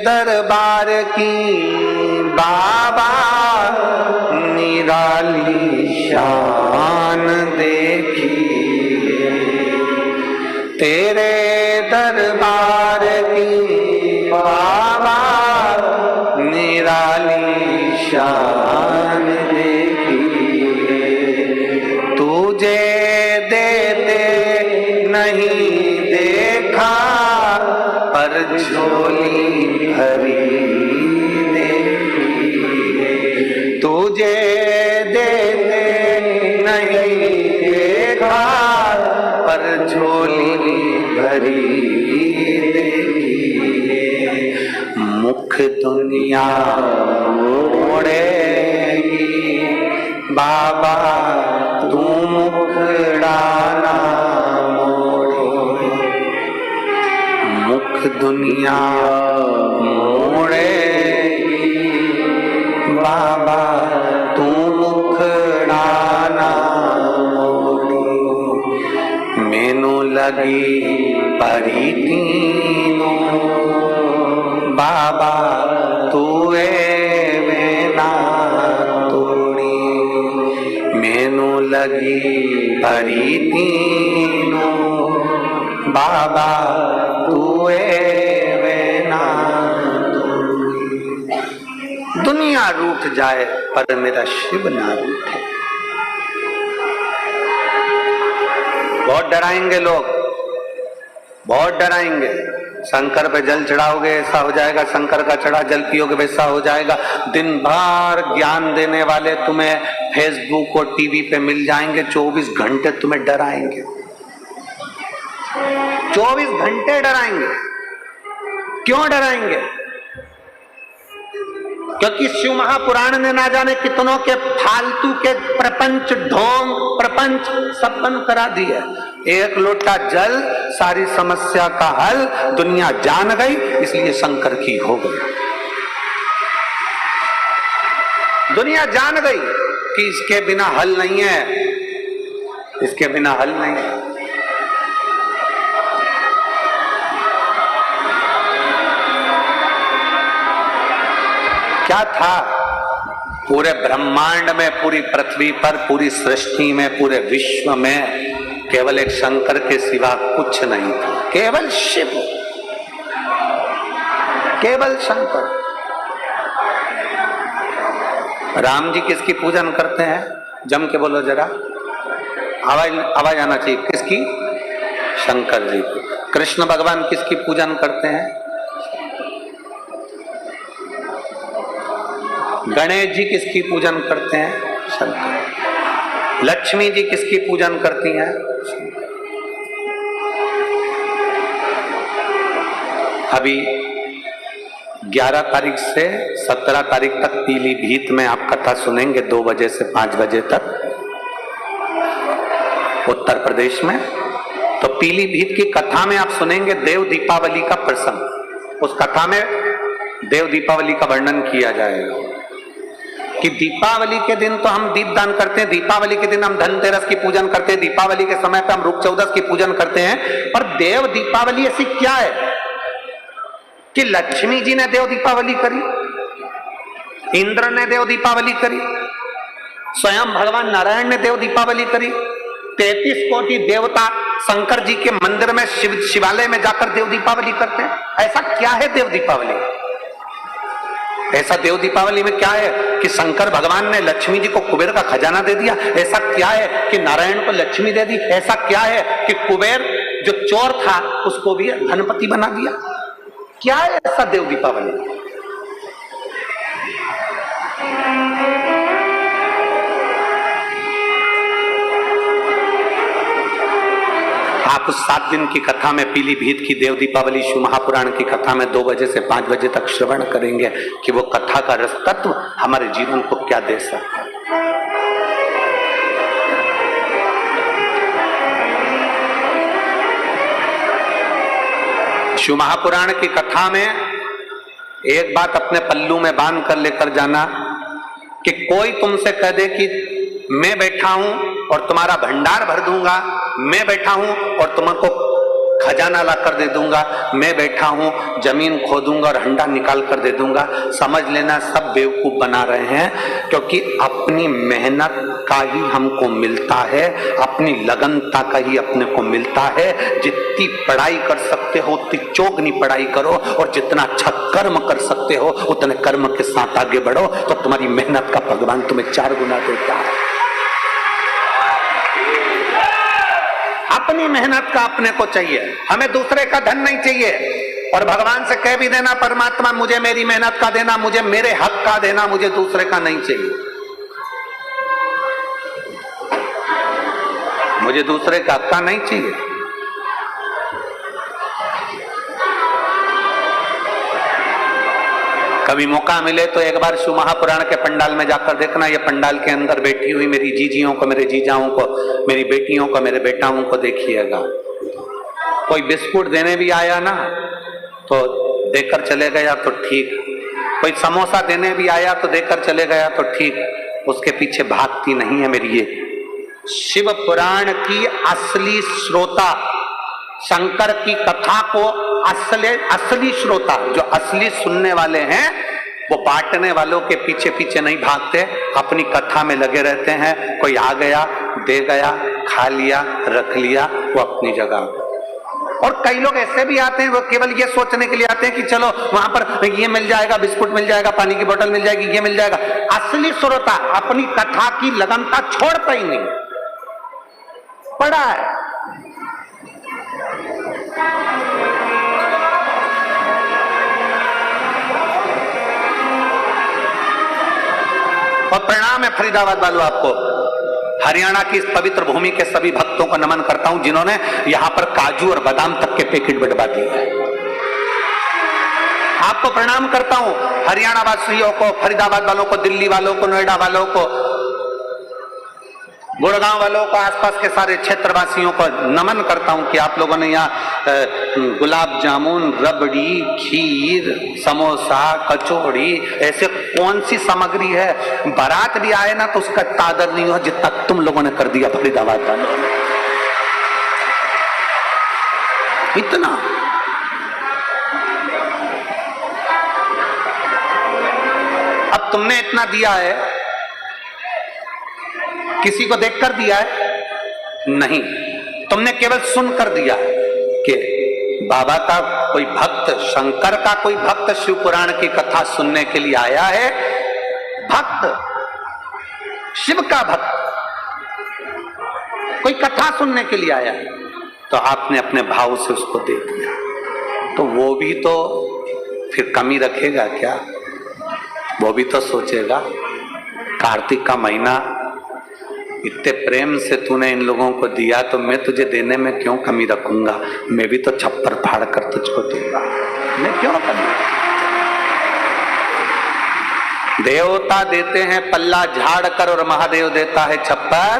दरबार की बाबा निराली शान देखी, तेरे दरबार की बाबा निराली शान देखी, तुझे देते नहीं देखा पर झोली भरी देखी, तुझे देते नहीं देखा पर झोली भरी देखी, मुख दुनिया मोड़ेगी बाबा तू मुखड़ा ना मोड़े, मुख दुनिया मोड़ेगी बाबा तू मुखड़ा ना मोड़े, मैनू लगी परी तीनों बाबा तू ना तोड़ी, मैनू लगी परी तीनों बाबा तू ना तोड़ी, दुनिया रूठ जाए पर मेरा शिव ना रूठे। बहुत डराएंगे लोग, बहुत डराएंगे, शंकर पे जल चढ़ाओगे ऐसा हो जाएगा, शंकर का चढ़ा जल पियोगे वैसा हो जाएगा। दिन भर ज्ञान देने वाले तुम्हें फेसबुक और टीवी पे मिल जाएंगे, 24 घंटे तुम्हें डराएंगे, 24 घंटे डराएंगे। क्यों डराएंगे? क्योंकि शिव महापुराण ने ना जाने कितनों के फालतू के प्रपंच ढोंग प्रपंच सब बंद करा दिया। एक लोटा जल सारी समस्या का हल दुनिया जान गई, इसलिए शंकर की हो गई। दुनिया जान गई कि इसके बिना हल नहीं है, इसके बिना हल नहीं है। क्या था पूरे ब्रह्मांड में, पूरी पृथ्वी पर, पूरी सृष्टि में, पूरे विश्व में केवल एक शंकर के सिवा कुछ नहीं था, केवल शिव, केवल शंकर। राम जी किसकी पूजन करते हैं? जम के बोलो जरा, आवाज आना चाहिए। किसकी? शंकर जी की। कृष्ण भगवान किसकी पूजन करते हैं? गणेश जी किसकी पूजन करते हैं? शंकर। लक्ष्मी जी किसकी पूजन करती हैं? अभी 11 तारीख से 17 तारीख तक पीलीभीत में आप कथा सुनेंगे 2 बजे से 5 बजे तक, उत्तर प्रदेश में। तो पीलीभीत की कथा में आप सुनेंगे देव दीपावली का प्रसंग। उस कथा में देव दीपावली का वर्णन किया जाएगा कि दीपावली के दिन तो हम दीपदान करते हैं, दीपावली के दिन हम धनतेरस की पूजन करते हैं, दीपावली के समय पे हम रूप चौदस की पूजन करते हैं, पर देव दीपावली ऐसी क्या है कि लक्ष्मी जी ने देव दीपावली करी, इंद्र ने देव दीपावली करी, स्वयं भगवान नारायण ने देव दीपावली करी, 33 कोटि देवता शंकर जी के मंदिर में शिवालय में जाकर देव दीपावली करते हैं। ऐसा क्या है देव दीपावली? ऐसा देव दीपावली में क्या है कि शंकर भगवान ने लक्ष्मी जी को कुबेर का खजाना दे दिया? ऐसा क्या है कि नारायण को लक्ष्मी दे दी? ऐसा क्या है कि कुबेर जो चोर था उसको भी धनपति बना दिया? क्या है ऐसा देव दीपावली? आप उस 7 दिन की कथा में पीलीभीत की देव दीपावली शिव महापुराण की कथा में 2 बजे से 5 बजे तक श्रवण करेंगे कि वो कथा का रस तत्व हमारे जीवन को क्या दे सकता है। शिव महापुराण की कथा में एक बात अपने पल्लू में बांध कर लेकर जाना कि कोई तुमसे कह दे कि मैं बैठा हूं और तुम्हारा भंडार भर दूंगा, मैं बैठा हूं और तुमको खजाना ला कर दे दूंगा, मैं बैठा हूं जमीन खोदूंगा और हंडा निकाल कर दे दूंगा, समझ लेना सब बेवकूफ बना रहे हैं। क्योंकि अपनी मेहनत का ही हमको मिलता है, अपनी लगनता का ही अपने को मिलता है। जितनी पढ़ाई कर सकते हो उतनी चौगनी पढ़ाई करो और जितना अच्छा कर्म कर सकते हो उतने कर्म के साथ आगे बढ़ो, तो तुम्हारी मेहनत का भगवान तुम्हें 4 गुना देता है। अपनी मेहनत का अपने को चाहिए, हमें दूसरे का धन नहीं चाहिए। और भगवान से कह भी देना परमात्मा मुझे मेरी मेहनत का देना, मुझे मेरे हक का देना, मुझे दूसरे का नहीं चाहिए, मुझे दूसरे का हक का नहीं चाहिए। कभी मौका मिले तो एक बार शिव महापुराण के पंडाल में जाकर देखना, ये पंडाल के अंदर बैठी हुई मेरी जीजियों को, मेरे जीजाओं को, मेरी बेटियों को, मेरे बेटाओं को देखिएगा। कोई बिस्कुट देने भी आया ना तो देकर चले गया तो ठीक, कोई समोसा देने भी आया तो देकर चले गया तो ठीक, उसके पीछे भागती नहीं है मेरी ये शिव पुराण की असली श्रोता, शंकर की कथा को असली श्रोता, जो असली सुनने वाले हैं, वो बांटने वालों के पीछे पीछे नहीं भागते, अपनी कथा में लगे रहते हैं। कोई आ गया, दे गया, खा लिया, रख लिया, वो अपनी जगह। और कई लोग ऐसे भी आते हैं, वो केवल ये सोचने के लिए आते हैं कि चलो वहां पर ये मिल जाएगा, बिस्कुट मिल जाएगा, पानी की बोतल मिल जाएगी, ये मिल जाएगा। असली श्रोता अपनी कथा की लगनता छोड़ता ही नहीं, पड़ा है। और प्रणाम है फरीदाबाद वालों, आपको हरियाणा की इस पवित्र भूमि के सभी भक्तों को नमन करता हूं जिन्होंने यहां पर काजू और बादाम तक के पैकेट बंटवा दिए हैं। आपको प्रणाम करता हूं, हरियाणा वासियों को, फरीदाबाद वालों को, दिल्ली वालों को, नोएडा वालों को, गुड़गांव वालों को, आसपास के सारे क्षेत्रवासियों को नमन करता हूं कि आप लोगों ने यहाँ गुलाब जामुन, रबड़ी, खीर, समोसा, कचौड़ी, ऐसे कौन सी सामग्री है, बारात भी आए ना तो उसका तादर नहीं हो जितना तुम लोगों ने कर दिया फरीदाबाद वालों ने। इतना अब तुमने इतना दिया है, किसी को देखकर दिया है नहीं, तुमने केवल सुनकर दिया कि बाबा का कोई भक्त, शंकर का कोई भक्त शिव पुराण की कथा सुनने के लिए आया है। भक्त, शिव का भक्त कोई कथा सुनने के लिए आया है, तो आपने अपने भाव से उसको दे दिया, तो वो भी तो फिर कमी रखेगा क्या? वो भी तो सोचेगा कार्तिक का महीना इतने प्रेम से तूने इन लोगों को दिया, तो मैं तुझे देने में क्यों कमी रखूंगा? मैं भी तो छप्पर फाड़ कर तुझको दूंगा, मैं क्यों कमी? देवता देते हैं पल्ला झाड़ कर और महादेव देता है छप्पर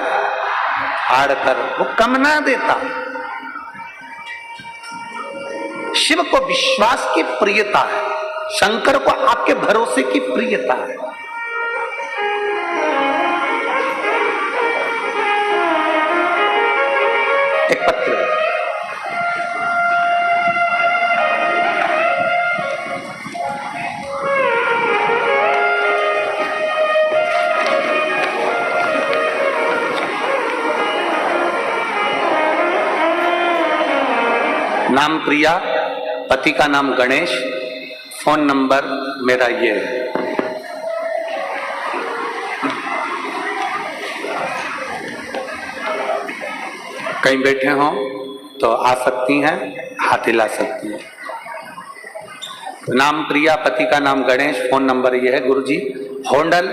फाड़ कर, वो कम ना देता। शिव को विश्वास की प्रियता है, शंकर को आपके भरोसे की प्रियता है। एक पत्र नाम प्रिया, पति का नाम गणेश, फोन नंबर मेरा ये है। कहीं बैठे हो तो आ सकती हैं, हाथ हिला सकती हैं। नाम प्रिया, पति का नाम गणेश, फोन नंबर ये है। गुरुजी, होंडल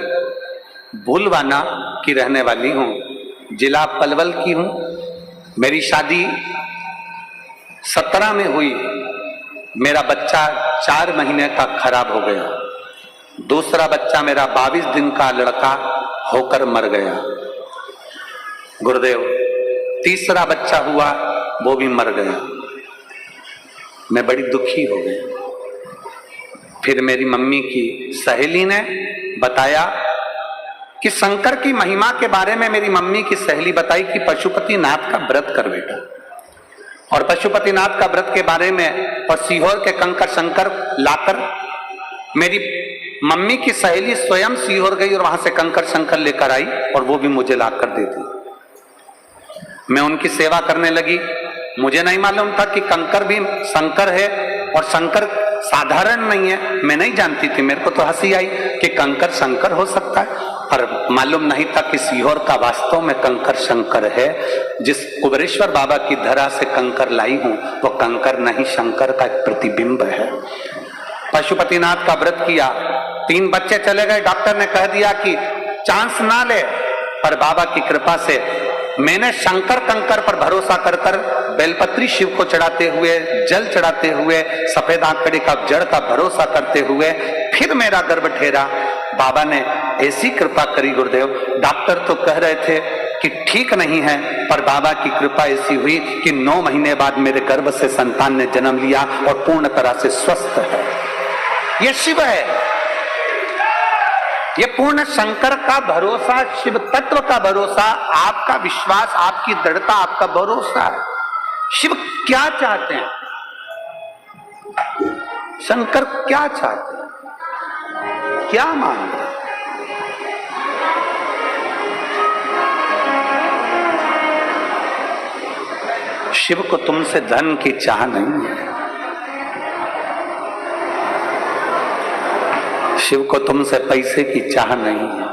भूलवाना की रहने वाली हूँ, जिला पलवल की हूँ। मेरी शादी 17 में हुई, मेरा बच्चा 4 महीने का खराब हो गया। दूसरा बच्चा मेरा 22 दिन का लड़का होकर मर गया गुरुदेव। तीसरा बच्चा हुआ, वो भी मर गया। मैं बड़ी दुखी हो गई। फिर मेरी मम्मी की सहेली ने बताया कि शंकर की महिमा के बारे में मेरी मम्मी की सहेली बताई कि पशुपतिनाथ का व्रत कर बेटा। और पशुपतिनाथ का व्रत के बारे में और सीहोर के कंकर शंकर लाकर मेरी मम्मी की सहेली स्वयं सीहोर गई और वहां से कंकर शंकर लेकर आई और वो भी मुझे लाकर दे दी। मैं उनकी सेवा करने लगी। मुझे नहीं मालूम था कि कंकर भी शंकर है और शंकर साधारण नहीं है। मैं नहीं जानती थी, मेरे को तो हंसी आई कि कंकर शंकर हो सकता है, पर मालूम नहीं था कि सीहोर का वास्तव में कंकर शंकर है। जिस कुबेरेश्वर बाबा की धरा से कंकर लाई हूं वो कंकर नहीं, शंकर का एक प्रतिबिंब है। पशुपतिनाथ का व्रत किया, 3 बच्चे चले गए। डॉक्टर ने कह दिया कि चांस ना ले, पर बाबा की कृपा से मैंने शंकर कंकर पर भरोसा कर कर बेलपत्री शिव को चढ़ाते हुए, जल चढ़ाते हुए, सफेद आंकड़े का जड़ का भरोसा करते हुए फिर मेरा गर्भ ठहरा। बाबा ने ऐसी कृपा करी गुरुदेव। डॉक्टर तो कह रहे थे कि ठीक नहीं है, पर बाबा की कृपा ऐसी हुई कि 9 महीने बाद मेरे गर्भ से संतान ने जन्म लिया और पूर्ण तरह से स्वस्थ है। ये शिव है, ये पूर्ण शंकर का भरोसा, शिव तत्व का भरोसा, आपका विश्वास, आपकी दृढ़ता, आपका भरोसा है। शिव क्या चाहते हैं? शंकर क्या चाहते हैं? क्या मांगते हैं? शिव को तुमसे धन की चाह नहीं है। शिव को तुमसे पैसे की चाह नहीं है।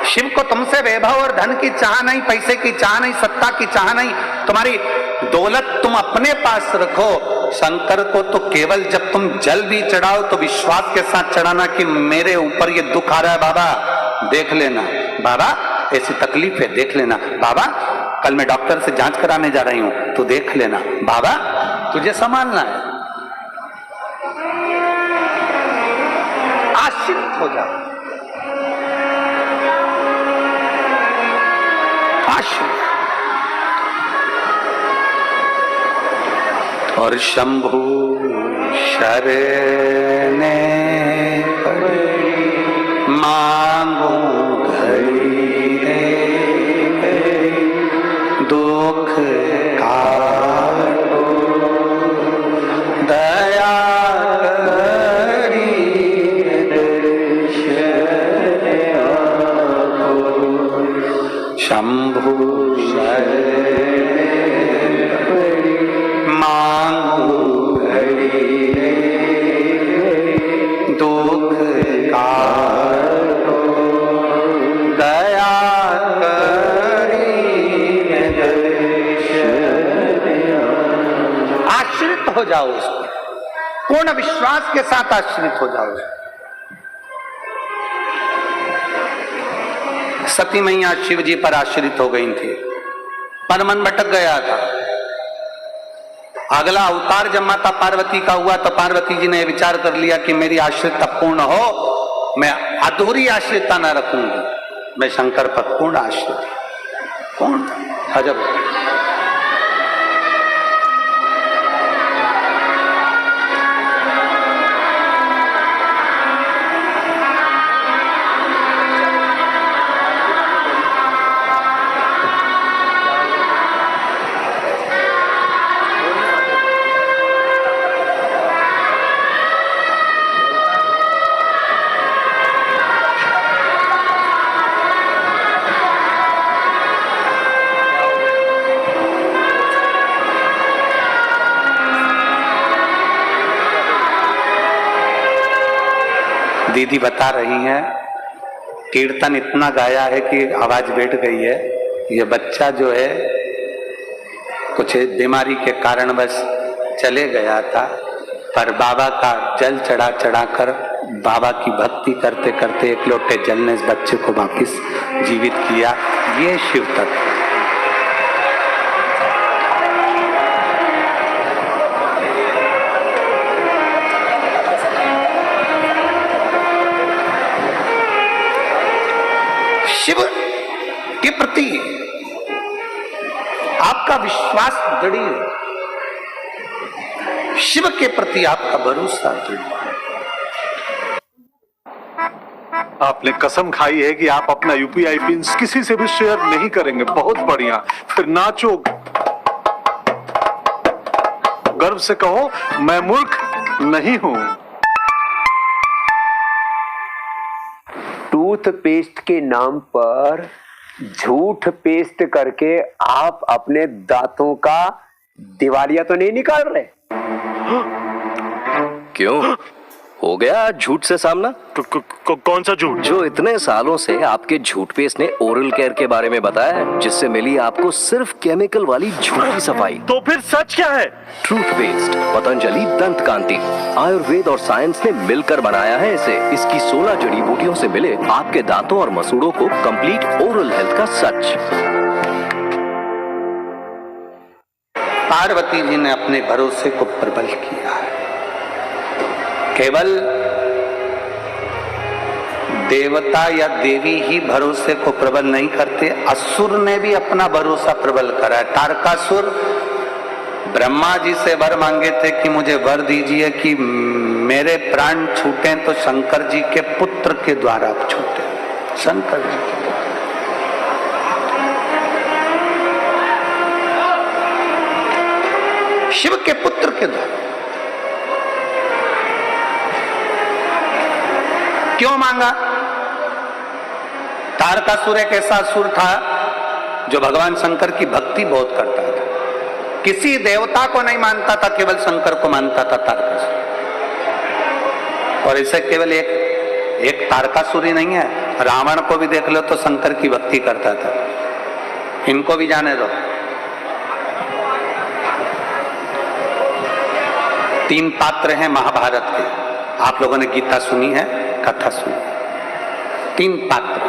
शिव को तुमसे वैभव और धन की चाह नहीं, पैसे की चाह नहीं, सत्ता की चाह नहीं। तुम्हारी दौलत तुम अपने पास रखो। शंकर को तो केवल जब तुम जल भी चढ़ाओ तो विश्वास के साथ चढ़ाना कि मेरे ऊपर ये दुख आ रहा है बाबा, देख लेना। बाबा ऐसी तकलीफ है, देख लेना। बाबा कल मैं डॉक्टर से जांच कराने जा रही हूं, तो देख लेना। बाबा तुझे संभालना है। आश्रित हो जा, आश्रित। और शंभु शरणे पड़े मांगो घड़ी रे, दुख काटो दया करी दर्शन आपो। शंभु शरणे मांगो घड़ी रे, दुख काटो दया करी दर्शन। आश्रित हो जाओ उसको, पूर्ण विश्वास के साथ आश्रित हो जाओ। सती मैया शिव जी पर आश्रित हो गई थी, पर मन भटक गया था। अगला अवतार जब माता पार्वती का हुआ तो पार्वती जी ने विचार कर लिया कि मेरी आश्रितता पूर्ण हो, मैं अधूरी आश्रितता न रखूंगी, मैं शंकर पर पूर्ण आश्रित। कौन अजब। दीदी बता रही हैं कीर्तन इतना गाया है कि आवाज बैठ गई है। ये बच्चा जो है कुछ बीमारी के कारण बस चले गया था, पर बाबा का जल चढ़ा चढ़ा कर, बाबा की भक्ति करते करते एक लोटे जल ने इस बच्चे को वापिस जीवित किया। ये शिव तत्व। विश्वास दृढ़ हो, शिव के प्रति आपका भरोसा दृढ़। आपने कसम खाई है कि आप अपना यूपीआई पिन किसी से भी शेयर नहीं करेंगे। बहुत बढ़िया, फिर नाचो, गर्व से कहो मैं मूर्ख नहीं हूं। टूथपेस्ट के नाम पर झूठ पेस्ट करके आप अपने दांतों का दिवालिया तो नहीं निकाल रहे? क्यों, हो गया झूठ से सामना? कौन सा झूठ? जो इतने सालों से आपके झूठ पेस्ट ने ओरल केयर के बारे में बताया है, जिससे मिली आपको सिर्फ केमिकल वाली झूठी सफाई। तो फिर सच क्या है? ट्रूथ पेस्ट, पतंजलि दंत कांति। आयुर्वेद और साइंस ने मिलकर बनाया है इसे। इसकी 16 जड़ी बूटियों से मिले आपके दांतों और मसूड़ों को कंप्लीट ओरल हेल्थ का सच। पार्वती जी ने अपने भरोसे को प्रबल किया है। केवल देवता या देवी ही भरोसे को प्रबल नहीं करते, असुर ने भी अपना भरोसा प्रबल करा है। तारकासुर ब्रह्मा जी से वर मांगे थे कि मुझे वर दीजिए कि मेरे प्राण छूटे तो शंकर जी के पुत्र के द्वारा छूटे। शंकर जी के द्वारा। शिव के पुत्र के द्वारा क्यों मांगा? तारकासुर एक ऐसा असुर था जो भगवान शंकर की भक्ति बहुत करता था। किसी देवता को नहीं मानता था, केवल शंकर को मानता था तारकासुर। और इसे केवल एक तारकासुर ही नहीं है, रावण को भी देख लो तो शंकर की भक्ति करता था। इनको भी जाने दो। 3 पात्र हैं महाभारत के। आप लोगों ने गीता सुनी है, कथा सुनी। 3 पात्र।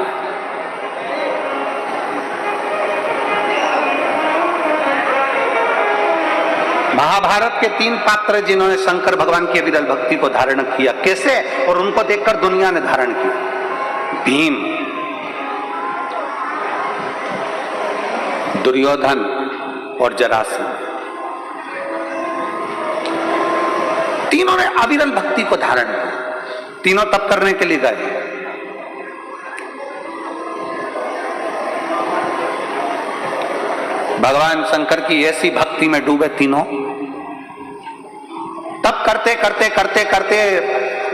महाभारत के 3 पात्र जिन्होंने शंकर भगवान की अविरल भक्ति को धारण किया। कैसे? और उनको देखकर दुनिया ने धारण किया। भीम, दुर्योधन और जरासंध। तीनों ने अविरल भक्ति को धारण किया। तीनों तप करने के लिए गए। भगवान शंकर की ऐसी भक्ति में डूबे तीनों। तप करते करते करते करते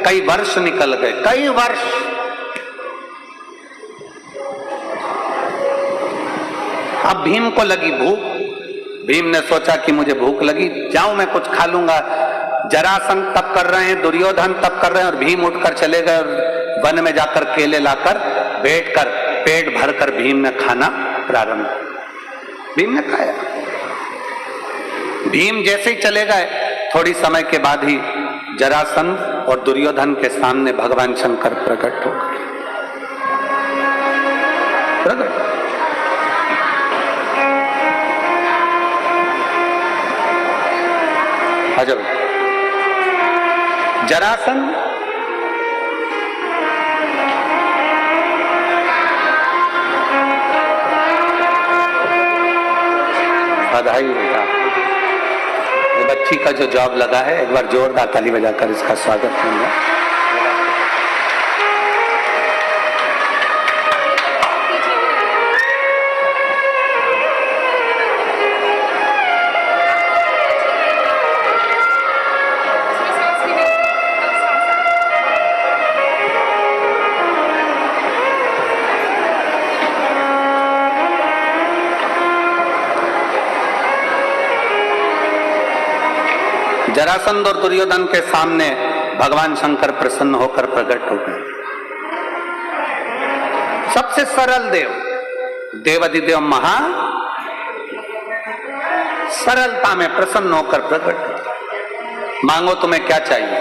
कई वर्ष निकल गए, कई वर्ष। अब भीम को लगी भूख। भीम ने सोचा कि मुझे भूख लगी, जाऊं मैं कुछ खा लूंगा। जरासंध तप कर रहे हैं, दुर्योधन तप कर रहे हैं, और भीम उठकर चले गए और वन में जाकर केले लाकर बैठकर पेट भरकर भीम ने खाना प्रारंभ। भीम ने खाया। भीम जैसे ही चले गए, थोड़ी समय के बाद ही जरासंध और दुर्योधन के सामने भगवान शंकर प्रकट हो गए। प्रकट। अजब। जरासंध बधाई बेटा, ये बच्ची का जो जॉब लगा है, एक बार जोरदार ताली बजाकर इसका स्वागत करूंगा। जरासंध और दुर्योधन के सामने भगवान शंकर प्रसन्न होकर प्रकट हो गए। सबसे सरल देव, देवाधिदेव महा सरलता में प्रसन्न होकर प्रकट हो। मांगो तुम्हें क्या चाहिए?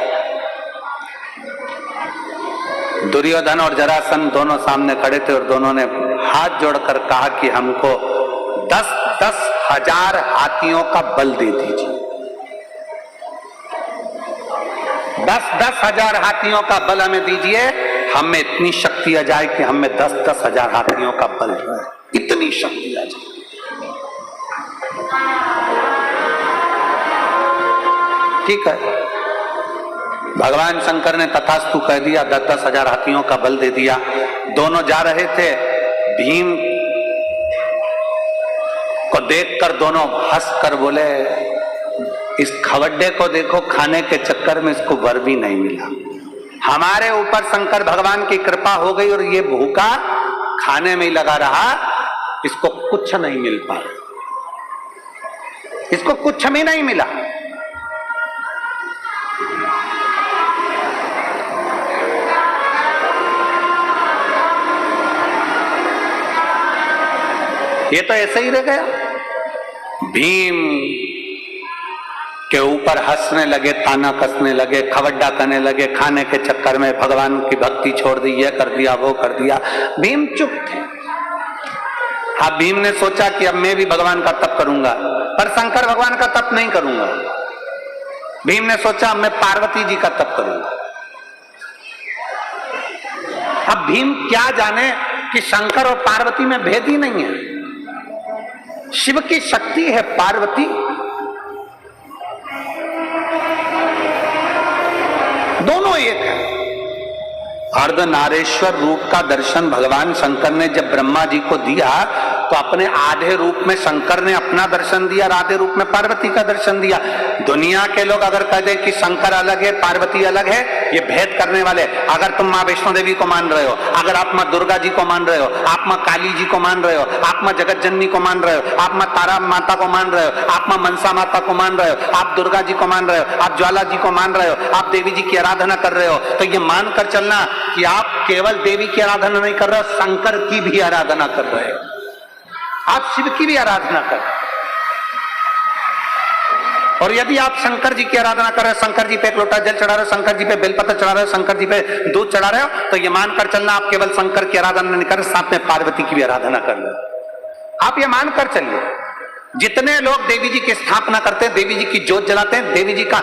दुर्योधन और जरासंध दोनों सामने खड़े थे और दोनों ने हाथ जोड़कर कहा कि हमको 10-10 हजार हाथियों का बल दे दीजिए। 10-10 हजार हाथियों का बल हमें दीजिए, हमें इतनी शक्ति आ जाए कि हमें 10-10 हजार हाथियों का बल है, इतनी शक्ति आ जाए। ठीक है, भगवान शंकर ने तथास्तु कह दिया, 10-10 हजार हाथियों का बल दे दिया। दोनों जा रहे थे, भीम को देखकर दोनों हंसकर बोले, इस खवड्डे को देखो, खाने के चक्कर में इसको वर भी नहीं मिला। हमारे ऊपर शंकर भगवान की कृपा हो गई और ये भूखा खाने में ही लगा रहा, इसको कुछ नहीं मिल पाया, इसको कुछ भी नहीं मिला। ये तो ऐसे ही रह गया। भीम के ऊपर हंसने लगे, ताना कसने लगे, खवड्डा करने लगे, खाने के चक्कर में भगवान की भक्ति छोड़ दी, ये कर दिया वो कर दिया। भीम चुप थे। अब भीम ने सोचा कि अब मैं भी भगवान का तप करूंगा, पर शंकर भगवान का तप नहीं करूंगा। भीम ने सोचा मैं पार्वती जी का तप करूंगा। अब भीम क्या जाने कि शंकर और पार्वती में भेद ही नहीं है। शिव की शक्ति है पार्वती, दोनों एक है। अर्धनारेश्वर रूप का दर्शन भगवान शंकर ने जब ब्रह्मा जी को दिया तो अपने आधे रूप में शंकर ने अपना दर्शन दिया और आधे रूप में पार्वती का दर्शन दिया। दुनिया के लोग अगर कह दे कि शंकर अलग है पार्वती अलग है, ये भेद करने वाले। अगर तुम माँ वैष्णो देवी को मान रहे हो, अगर आप माँ दुर्गा जी को मान रहे हो, आप माँ काली जी को मान रहे हो, आप माँ जगत जननी को मान रहे हो, आप माँ तारा माता को मान रहे हो, आप माँ मनसा माता को मान रहे हो, आप दुर्गा जी को मान रहे हो, आप ज्वाला जी को मान रहे हो, आप देवी जी की आराधना कर रहे हो, तो ये मानकर चलना कि आप केवल देवी की आराधना नहीं कर रहे हो, शंकर की भी आराधना कर रहे हो, आप शिव की भी आराधना कर। और यदि आप शंकर जी की आराधना कर रहे हो, शंकर जी पे एक लोटा जल चढ़ा रहे हो, शंकर जी पे बेलपत्र चढ़ा रहे हो, शंकर जी पे दूध चढ़ा रहे हो, तो ये मानकर चलना आप केवल शंकर की आराधना नहीं कर रहे, साथ में पार्वती की भी आराधना कर रहे हो। आप ये मानकर चलिए। जितने लोग देवी जी की स्थापना करते हैं, देवी जी की जोत जलाते हैं, देवी जी का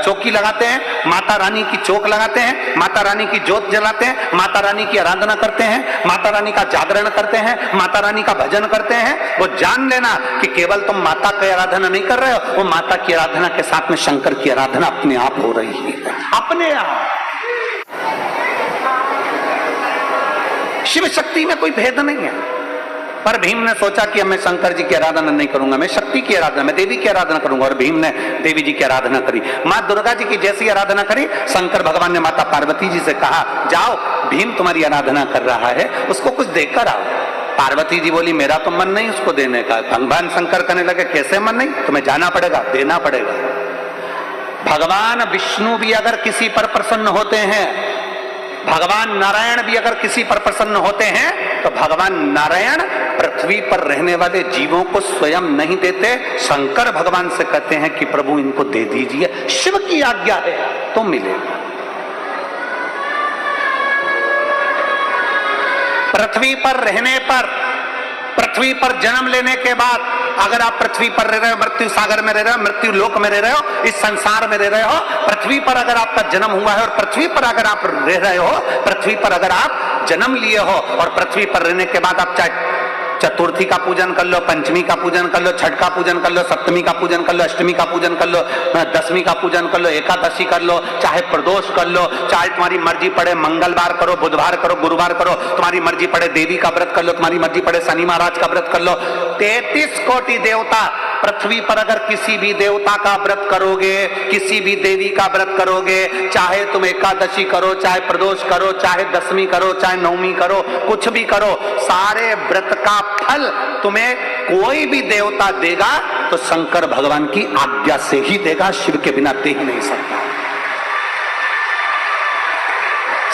चौकी लगाते हैं, माता रानी की चौक लगाते हैं, माता रानी की जोत जलाते हैं, माता रानी की आराधना करते हैं, माता रानी का जागरण करते हैं, माता रानी का भजन करते हैं, वो जान लेना कि केवल तुम माता की आराधना नहीं कर रहे हो, वो माता की आराधना के साथ में शंकर की आराधना अपने आप हो रही है, अपने आप। शिव शक्ति में कोई भेद नहीं है। पर भीम ने सोचा कि अब मैं शंकर जी की आराधना नहीं करूंगा, मैं शक्ति की आराधना, मैं देवी की आराधना करूंगा। और भीम ने देवी जी की आराधना करी, माँ दुर्गा जी की जैसी आराधना करी। शंकर भगवान ने माता पार्वती जी से कहा, जाओ भीम तुम्हारी आराधना कर रहा है, उसको कुछ देकर आओ। पार्वती जी बोली, मेरा तो मन नहीं उसको देने का। भगवान शंकर कहने लगे, कैसे मन नहीं, तुम्हें जाना पड़ेगा, देना पड़ेगा। भगवान विष्णु भी अगर किसी पर प्रसन्न होते हैं, भगवान नारायण भी अगर किसी पर प्रसन्न होते हैं, तो भगवान नारायण पृथ्वी पर रहने वाले जीवों को स्वयं नहीं देते, शंकर भगवान से कहते हैं कि प्रभु इनको दे दीजिए, शिव की आज्ञा है तो मिलेगा। पृथ्वी पर रहने पर, पृथ्वी पर जन्म लेने के बाद अगर आप पृथ्वी पर रह रहे हो, मृत्यु सागर में रह रहे हो, मृत्यु लोक में रह रहे हो, इस संसार में रह रहे हो, पृथ्वी पर अगर आपका जन्म हुआ है और पृथ्वी पर अगर आप रह रहे हो, पृथ्वी पर अगर आप जन्म लिए हो और पृथ्वी पर रहने के बाद आप चाहे चतुर्थी का पूजन कर लो, पंचमी का पूजन कर लो, छठ का पूजन कर लो, सप्तमी का पूजन कर लो, अष्टमी का पूजन कर लो, दसवीं का पूजन कर लो, एकादशी कर लो, चाहे प्रदोष कर लो, चाहे तुम्हारी मर्जी पड़े मंगलवार करो, बुधवार करो, गुरुवार करो, तुम्हारी मर्जी पड़े देवी का व्रत कर लो, तुम्हारी मर्जी पड़े शनि महाराज का व्रत कर लो। 33 कोटि देवता पृथ्वी पर अगर किसी भी देवता का व्रत करोगे, किसी भी देवी का व्रत करोगे, चाहे तुम एकादशी करो, चाहे प्रदोष करो, चाहे दसवीं करो, चाहे नवमी करो, कुछ भी करो, सारे व्रत का फल तुम्हें कोई भी देवता देगा तो शंकर भगवान की आज्ञा से ही देगा, शिव के बिना दे ही नहीं सकता।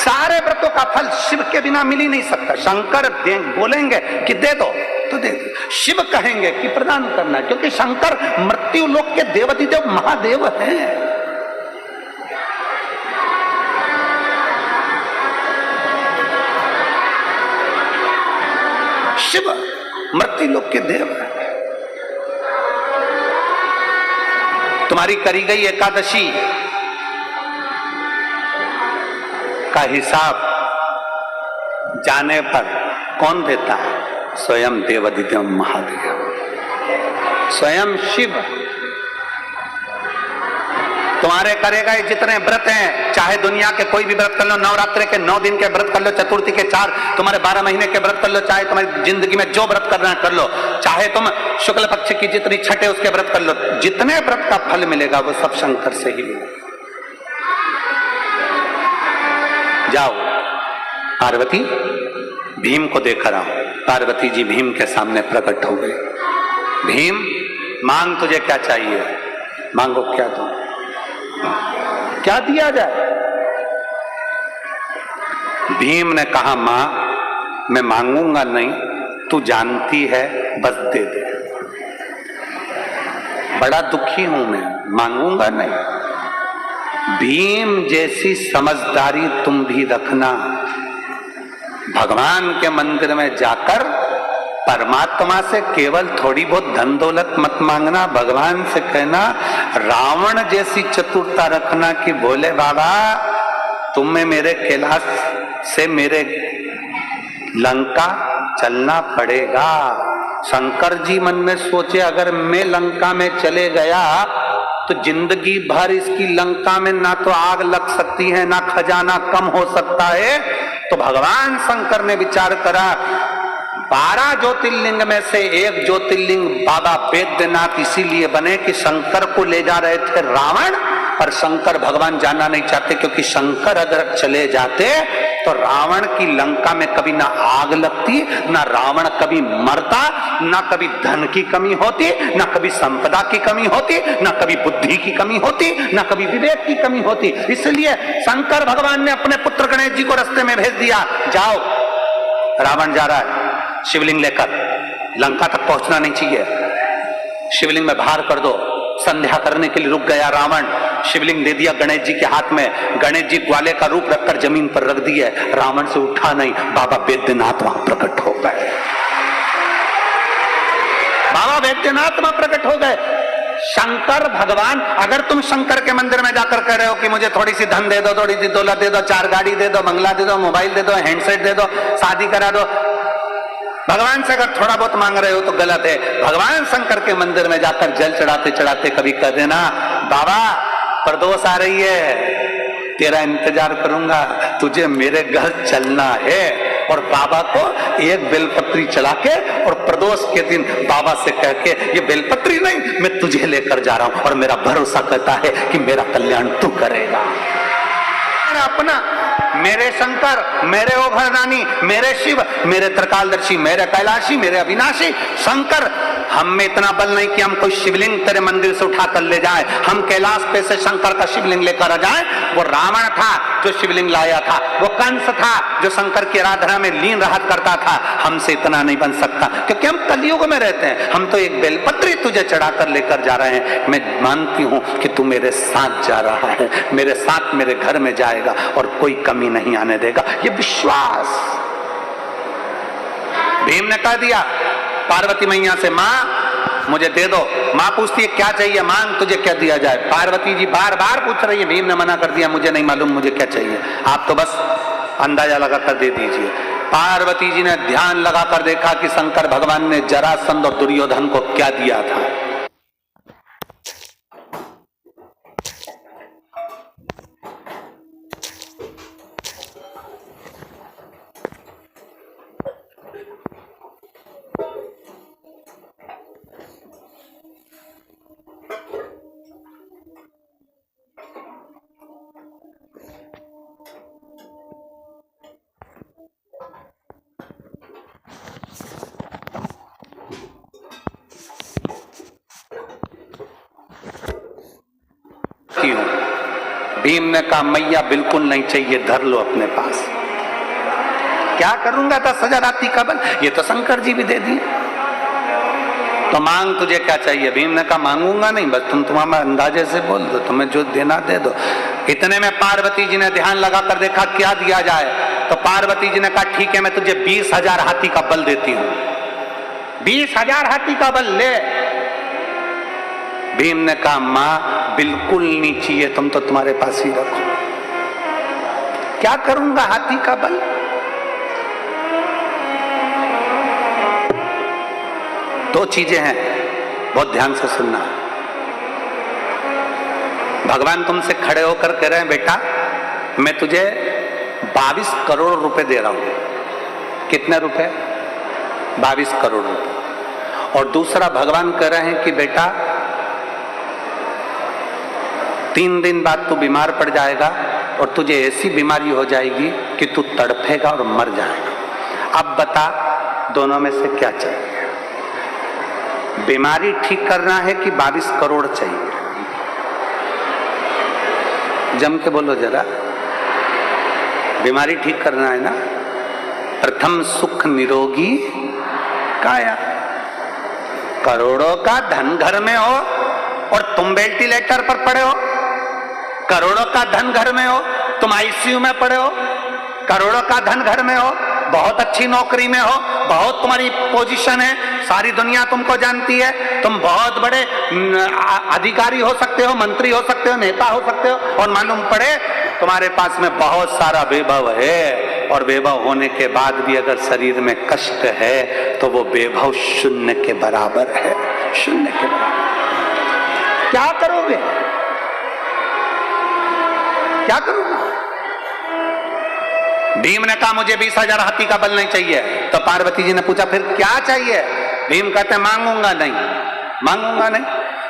सारे व्रतों का फल शिव के बिना मिल ही नहीं सकता। शंकर बोलेंगे कि दे दो तो दे दो, शिव कहेंगे कि प्रदान करना है, क्योंकि शंकर मृत्यु लोक के देवाधिदेव महादेव हैं। शिव मृत्यु लोक के देव है। तुम्हारी करी गई एकादशी का हिसाब जाने पर कौन देता है? स्वयं देवाधिदेव महादेव। स्वयं शिव तुम्हारे करेगा। ये जितने व्रत हैं, चाहे दुनिया के कोई भी व्रत कर लो, नवरात्रि के 9 दिन के व्रत कर लो, चतुर्थी के 4, तुम्हारे 12 महीने के व्रत कर लो, चाहे तुम्हारी जिंदगी में जो व्रत करना है कर लो, चाहे तुम शुक्ल पक्ष की जितनी छठे उसके व्रत कर लो, जितने व्रत का फल मिलेगा वो सब शंकर से ही मिलेगा। जाओ पार्वती, भीम को देखकर आओ। पार्वती जी भीम के सामने प्रकट हो गए। भीम, मांग तुझे क्या चाहिए, मांगो, क्या दूं, क्या दिया जाए। भीम ने कहा, मां मैं मांगूंगा नहीं, तू जानती है, बस दे दे। बड़ा दुखी हूं मैं, मांगूंगा नहीं। भीम जैसी समझदारी तुम भी रखना। भगवान के मंदिर में जाकर परमात्मा से केवल थोड़ी बहुत धन दौलत मत मांगना, भगवान से कहना रावण जैसी चतुरता रखना कि भोले बाबा तुम्हें मेरे कैलाश से मेरे लंका चलना पड़ेगा। शंकर जी मन में सोचे, अगर मैं लंका में चले गया तो जिंदगी भर इसकी लंका में ना तो आग लग सकती है, ना खजाना कम हो सकता है। तो भगवान शंकर ने विचार करा, 12 ज्योतिर्लिंग में से एक ज्योतिर्लिंग बाबा बैद्यनाथ इसीलिए बने कि शंकर को ले जा रहे थे रावण, पर शंकर भगवान जाना नहीं चाहते, क्योंकि शंकर अगर चले जाते तो रावण की लंका में कभी ना आग लगती, ना रावण कभी मरता, ना कभी धन की कमी होती, ना कभी संपदा की कमी होती, ना कभी बुद्धि की कमी होती, ना कभी विवेक की कमी होती। इसलिए शंकर भगवान ने अपने पुत्र गणेश जी को रास्ते में भेज दिया, जाओ रावण जा रहा है शिवलिंग लेकर, लंका तक पहुंचना नहीं चाहिए, शिवलिंग में भार कर दो। संध्या करने के लिए रुक गया रावण, शिवलिंग दे दिया गणेश जी के हाथ में। गणेश जी ग्वाले का रूप रखकर जमीन पर रख दिए, रावण से उठा नहीं। बाबा बैद्यनाथ वहां प्रकट हो गए, बाबा बैद्यनाथ वहां प्रकट हो गए। शंकर भगवान, अगर तुम शंकर के मंदिर में जाकर कह रहे हो कि मुझे थोड़ी सी धन दे दो, थोड़ी सी दौलत दे दो, 4 गाड़ी दे दो, बंगला दे दो, मोबाइल दे दो, हैंडसेट दे दो, शादी करा दो, भगवान से अगर थोड़ा बहुत मांग रहे हो तो गलत है। भगवान शंकर के मंदिर में जाकर जल चढ़ाते चढ़ाते कभी कह देना, बाबा प्रदोष आ रही है, तेरा इंतजार करूंगा, तुझे मेरे घर चलना है। और बाबा को एक बेलपत्री चढ़ा के और प्रदोष के दिन बाबा से कह के, ये बेलपत्री नहीं, मैं तुझे लेकर जा रहा हूं और मेरा भरोसा कहता है कि मेरा कल्याण तू करेगा। अपना मेरे शंकर, मेरे ओघरदानी, मेरे शिव, मेरे त्रिकालदर्शी, मेरे कैलाशी, मेरे अविनाशी शंकर, हम में इतना बल नहीं कि हम कोई शिवलिंग तेरे मंदिर से उठा कर ले जाए, हम कैलाश पे से शंकर का शिवलिंग लेकर आ जाए। वो रावण था जो शिवलिंग लाया था, वो कंस था जो शंकर की आराधना में लीन रहा करता था, हमसे इतना नहीं बन सकता, क्योंकि हम कलयुग में रहते हैं। हम तो एक बेलपत्री तुझे चढ़ाकर लेकर जा रहे हैं, मैं मानती हूं कि तू मेरे साथ जा रहा है, मेरे साथ मेरे घर में जाएगा और कोई कमी नहीं आने देगा, ये विश्वास। भीम ने कह दिया पार्वती मैया से, मां मुझे दे दो। मां पूछती है क्या चाहिए, मांग तुझे क्या दिया जाए। पार्वती जी बार बार पूछ रही है, भीम ने मना कर दिया, मुझे नहीं मालूम मुझे क्या चाहिए, आप तो बस अंदाजा लगाकर दे दीजिए। पार्वती जी ने ध्यान लगाकर देखा कि शंकर भगवान ने जरासंध और दुर्योधन को क्या दिया था। भीम ने कहा मैया बिल्कुल नहीं चाहिए, धर लो अपने पास। क्या करूंगा 10,000 हाथी का बल, ये तो शंकर जी भी दे दिए। तो मांग तुझे क्या चाहिए। भीम ने कहा मांगूंगा नहीं, बस तुम तुम्हारे अंदाजे से बोल दो, तुम्हें जो देना दे दो। इतने में पार्वती जी ने ध्यान लगाकर देखा क्या दिया जाए। तो पार्वती जी ने कहा ठीक है, मैं तुझे 20,000 हाथी का बल देती हूं। 20,000 हाथी का बल ले। भीम ने कहा मां बिल्कुल नहीं चाहिए, तुम तो तुम्हारे पास ही रखो। क्या करूंगा हाथी का बल। दो चीजें हैं, बहुत ध्यान से सुनना। भगवान तुमसे खड़े होकर कह रहे हैं, बेटा मैं तुझे 22 करोड़ रुपए दे रहा हूं। कितने रुपए? 22 करोड़ रुपए। और दूसरा भगवान कह रहे हैं कि बेटा 3 दिन बाद तू बीमार पड़ जाएगा और तुझे ऐसी बीमारी हो जाएगी कि तू तड़फेगा और मर जाएगा। अब बता दोनों में से क्या चाहिए? बीमारी ठीक करना है कि 22 करोड़ चाहिए? जम के बोलो जरा। बीमारी ठीक करना है ना। प्रथम सुख निरोगी काया। करोड़ों का धन घर में हो और तुम वेंटिलेटर पर पड़े हो। करोड़ों का धन घर में हो, तुम आईसीयू में पड़े हो। करोड़ों का धन घर में हो, बहुत अच्छी नौकरी में हो, बहुत तुम्हारी पोजीशन है, सारी दुनिया तुमको जानती है, तुम बहुत बड़े अधिकारी हो सकते हो, मंत्री हो सकते हो, नेता हो सकते हो, और मालूम पड़े तुम्हारे पास में बहुत सारा वैभव है, और वैभव होने के बाद भी अगर शरीर में कष्ट है तो वो वैभव शून्य के बराबर है। शून्य के बराबर। क्या करोगे? क्या करोगे? भीम ने कहा मुझे 20,000 हाथी का बल नहीं चाहिए। तो पार्वती जी ने पूछा फिर क्या चाहिए? भीम कहते मांगूंगा नहीं, मांगूंगा नहीं।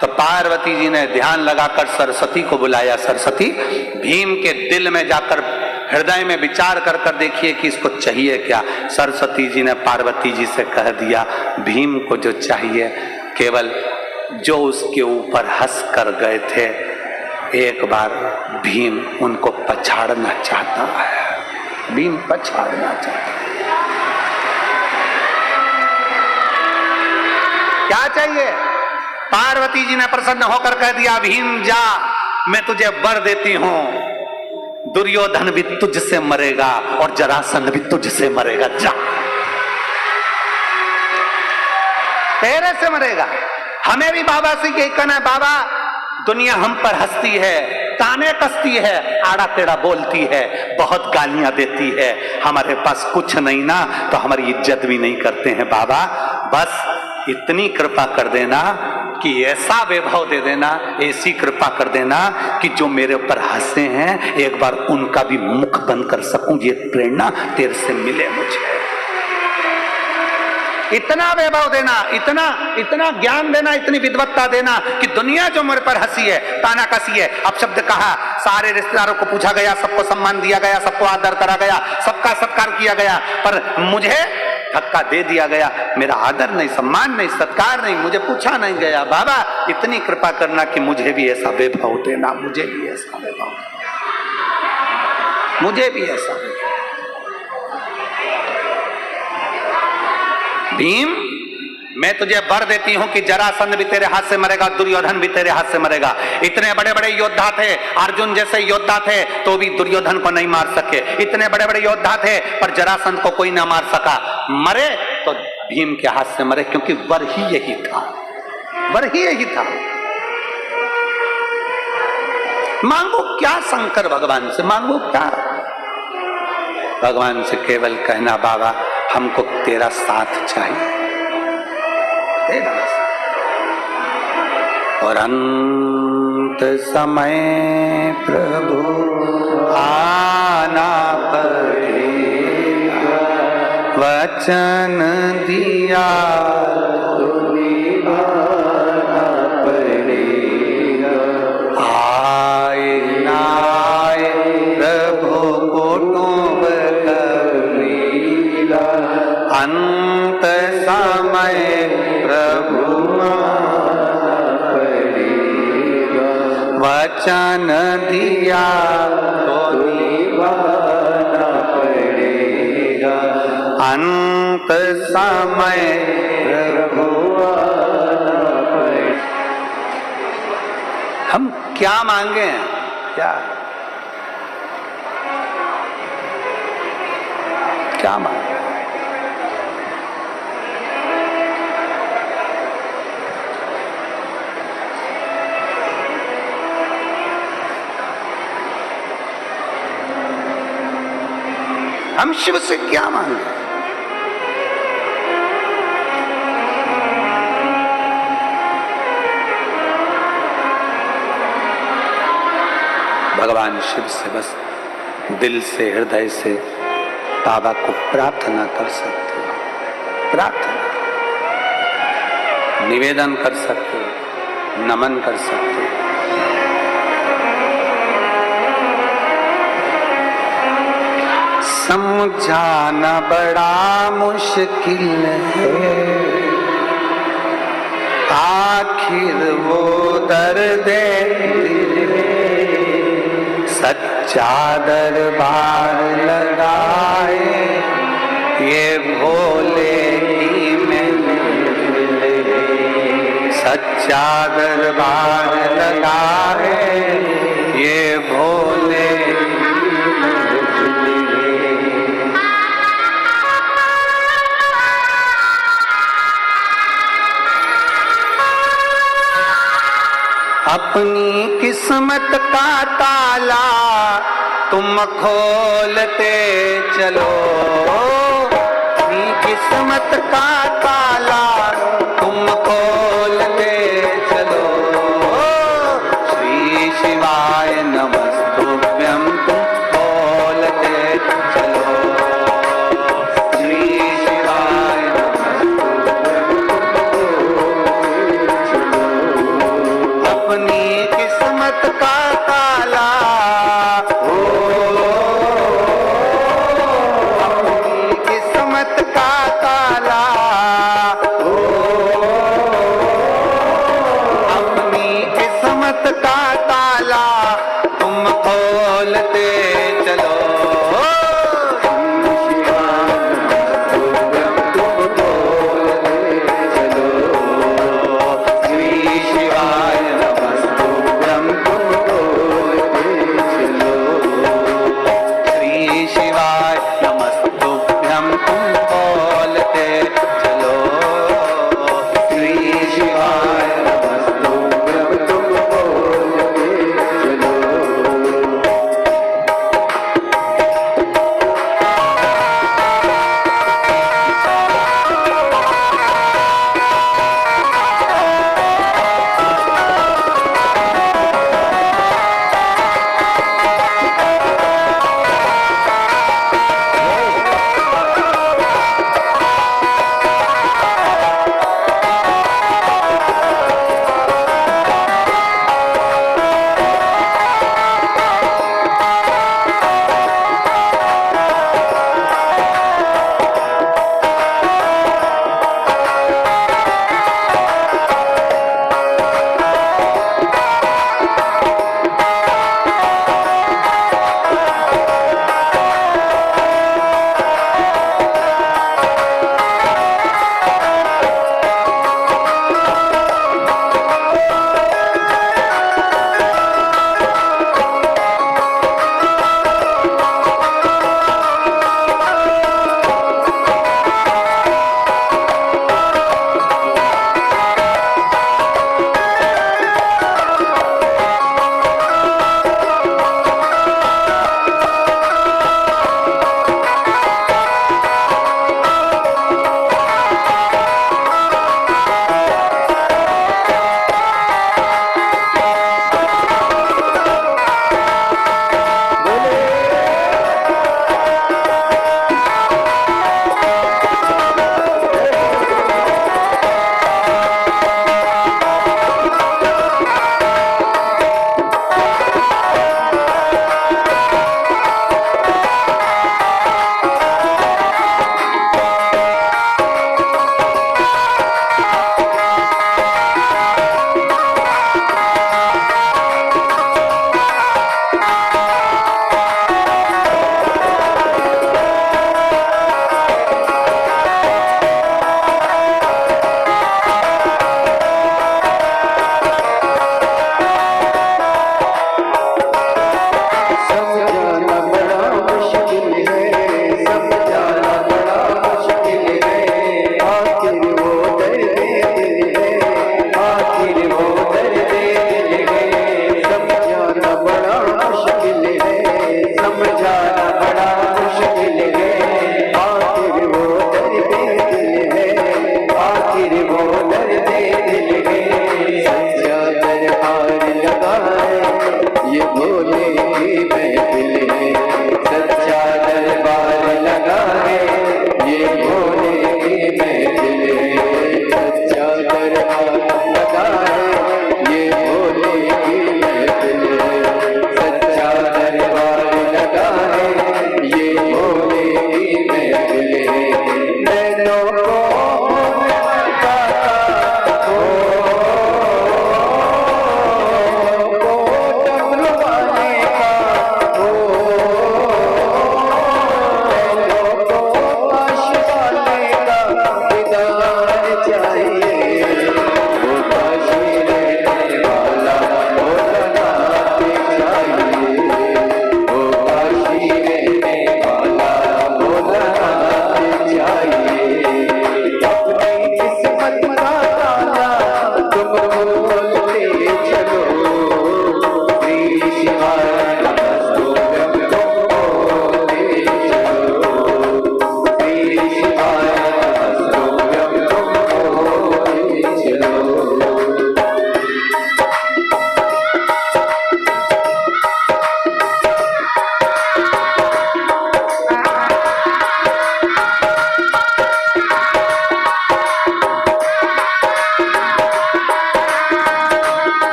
तो पार्वती जी ने ध्यान लगाकर सरस्वती को बुलाया। सरस्वती, भीम के दिल में जाकर हृदय में विचार कर कर देखिए कि इसको चाहिए क्या। सरस्वती जी ने पार्वती जी से कह दिया, भीम को जो चाहिए केवल जो उसके ऊपर हंस कर गए थे, एक बार भीम उनको पछाड़ना चाहता है। भीम पछाड़ना चाहता है। क्या चाहिए? पार्वती जी ने प्रसन्न होकर कह दिया, भीम जा, मैं तुझे वर देती हूं, दुर्योधन भी तुझसे मरेगा और जरासंध भी तुझसे मरेगा। जा, तेरे से मरेगा। हमें भी बाबा से यही कहना है, बाबा दुनिया हम पर हंसती है, ताने कसती है, आड़ा टेढ़ा बोलती है, बहुत गालियां देती है, हमारे पास कुछ नहीं ना तो हमारी इज्जत भी नहीं करते हैं। बाबा बस इतनी कृपा कर देना कि ऐसा वैभव दे देना, ऐसी कृपा कर देना कि जो मेरे ऊपर हंसे हैं एक बार उनका भी मुख बंद कर सकूं। ये प्रेरणा तेरे से मिले मुझे। इतना वैभव देना, इतना ज्ञान देना, इतनी विद्वत्ता देना कि दुनिया जो मेरे पर हंसी है, ताना कसी है। अब शब्द कहा, सारे रिश्तेदारों को पूछा गया, सबको सम्मान दिया गया, सबको आदर करा गया, सबका सत्कार किया गया, पर मुझे धक्का दे दिया गया। मेरा आदर नहीं, सम्मान नहीं, सत्कार नहीं, मुझे पूछा नहीं गया। बाबा इतनी कृपा करना कि मुझे भी ऐसा वैभव देना, मुझे भी ऐसा वैभव, मुझे भी ऐसा वैभव। भीम, मैं तुझे वर देती हूं कि जरासंध भी तेरे हाथ से मरेगा, दुर्योधन भी तेरे हाथ से मरेगा। इतने बड़े बड़े योद्धा थे, अर्जुन जैसे योद्धा थे तो भी दुर्योधन को नहीं मार सके। इतने बड़े बड़े योद्धा थे पर जरासंध को कोई ना मार सका। मरे तो भीम के हाथ से मरे, क्योंकि वर ही यही था, वर ही यही था। मांगो क्या शंकर भगवान से? मांगो क्या? भगवान से केवल कहना, बाबा हमको तेरा साथ चाहिए। और अंत समय प्रभु आना पड़ेगा, वचन दिया तो निभाना पड़ेगा। आए ना आए प्रभु कुटुंब कबीला, अंत समय प्रभु वचन दिया तो निभाना पड़ेगा। अंत समय प्रभु आना पड़ेगा। हम क्या मांगे? क्या क्या मांगे? हम शिव से क्या मांगे? भगवान शिव से बस दिल से हृदय से बाबा को प्रार्थना कर सकते हो, प्रार्थना निवेदन कर सकते हो, नमन कर सकते हो। समझाना बड़ा मुश्किल है, आखिर वो दर्द सच्चा दरबार लगाए, ये भोले की मिले, सच्चा दरबार लगाए, ये भोले अपनी किस्मत का ताला तुम खोलते चलो, अपनी किस्मत का ताला तुम खोलते चलो। श्री शिवाय नमस्तुभ्यं तुम बोलते चलो, श्री शिवाय अपनी किस्मत का ताला, अपनी किस्मत का ताला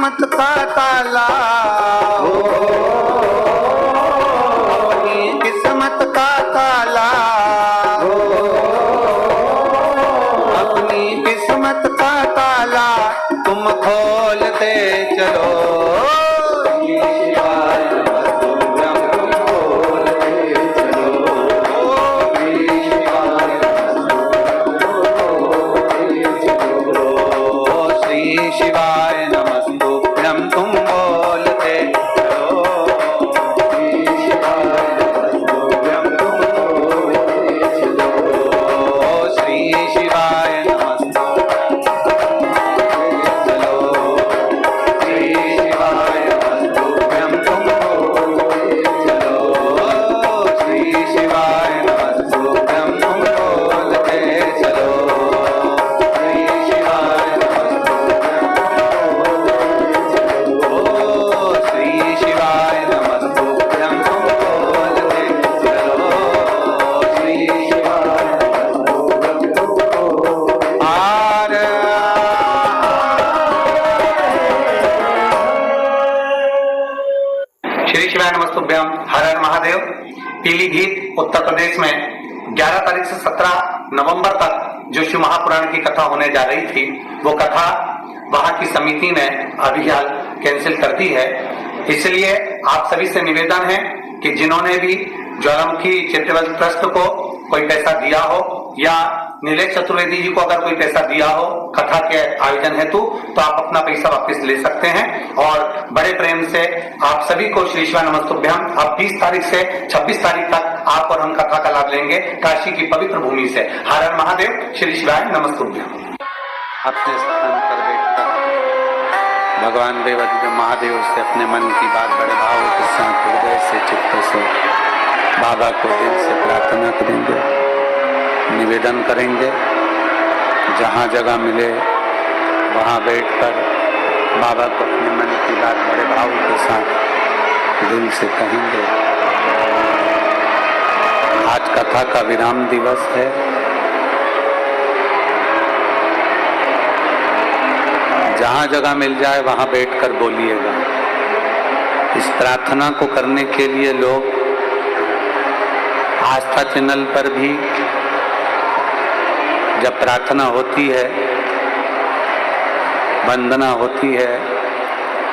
किस्मत का ताला हो, अपनी किस्मत का ताला हो, अपनी किस्मत का ताला तुम खोलते चलो। शिवाय नमस्तुभ्यं तुम बोलते चलो। श्री शिवाय नमस्तुभ्यं तुम बोलते चलो। श्री शिवाय नमस्तुभ्यं तुम बोलते चलो। श्री शिवाय नमस्तुभ्यम। हर हर महादेव। पीलीभीत उत्तर प्रदेश में 11 तारीख से 17 नवंबर तक जो शिव महापुराण की कथा होने जा रही थी, वो कथा वहां की समिति ने अभी हाल कैंसिल कर दी है। इसलिए आप सभी से निवेदन है कि जिन्होंने भी ज्वालामुखी चैरिटेबल ट्रस्ट को कोई पैसा दिया हो या नीलेश चतुर्वेदी जी को अगर कोई पैसा दिया हो कथा के आयोजन हेतु, तो आप अपना पैसा वापस ले सकते हैं। और बड़े प्रेम से आप सभी को श्री शिवाय नमस्तुभ्यम। अब 20 तारीख से 26 तारीख तक आप और हम कथा का लाभ लेंगे काशी की पवित्र भूमि से। हर हर महादेव। श्री शिवाय नमस्तुभ्यम। अपने स्थान पर बैठकर भगवान देवाधिदेव महादेव से अपने मन की बात बड़े भाव के साथ हृदय से चित्त से बाबा को दिल से प्रार्थना करेंगे, निवेदन करेंगे। जहाँ जगह मिले वहाँ बैठकर बाबा को अपने मन की बात बड़े भाव के साथ दिल से कहेंगे। आज कथा का विराम दिवस है। जहाँ जगह मिल जाए वहाँ बैठकर बोलिएगा। इस प्रार्थना को करने के लिए लोग आस्था चैनल पर भी जब प्रार्थना होती है, वंदना होती है,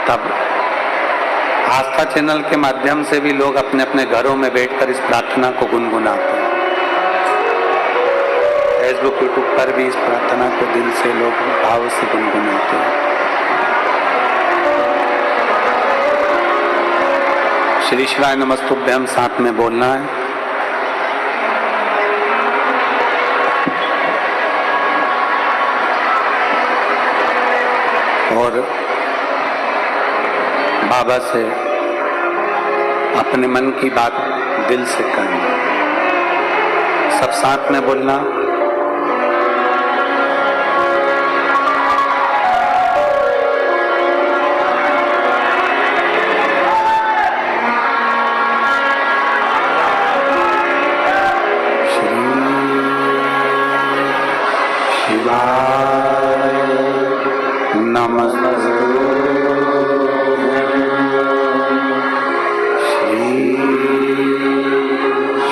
तब आस्था चैनल के माध्यम से भी लोग अपने अपने घरों में बैठकर इस प्रार्थना को गुनगुनाते हैं। फेसबुक यूट्यूब पर भी इस प्रार्थना को दिल से लोग भाव से गुनगुनाते हैं। श्री शिवाय नमस्तुभ्यम साथ में बोलना है। और बाबा से अपने मन की बात दिल से कहना। सब साथ में बोलना। श्री शिवाय नमस्तुभ्यं। श्री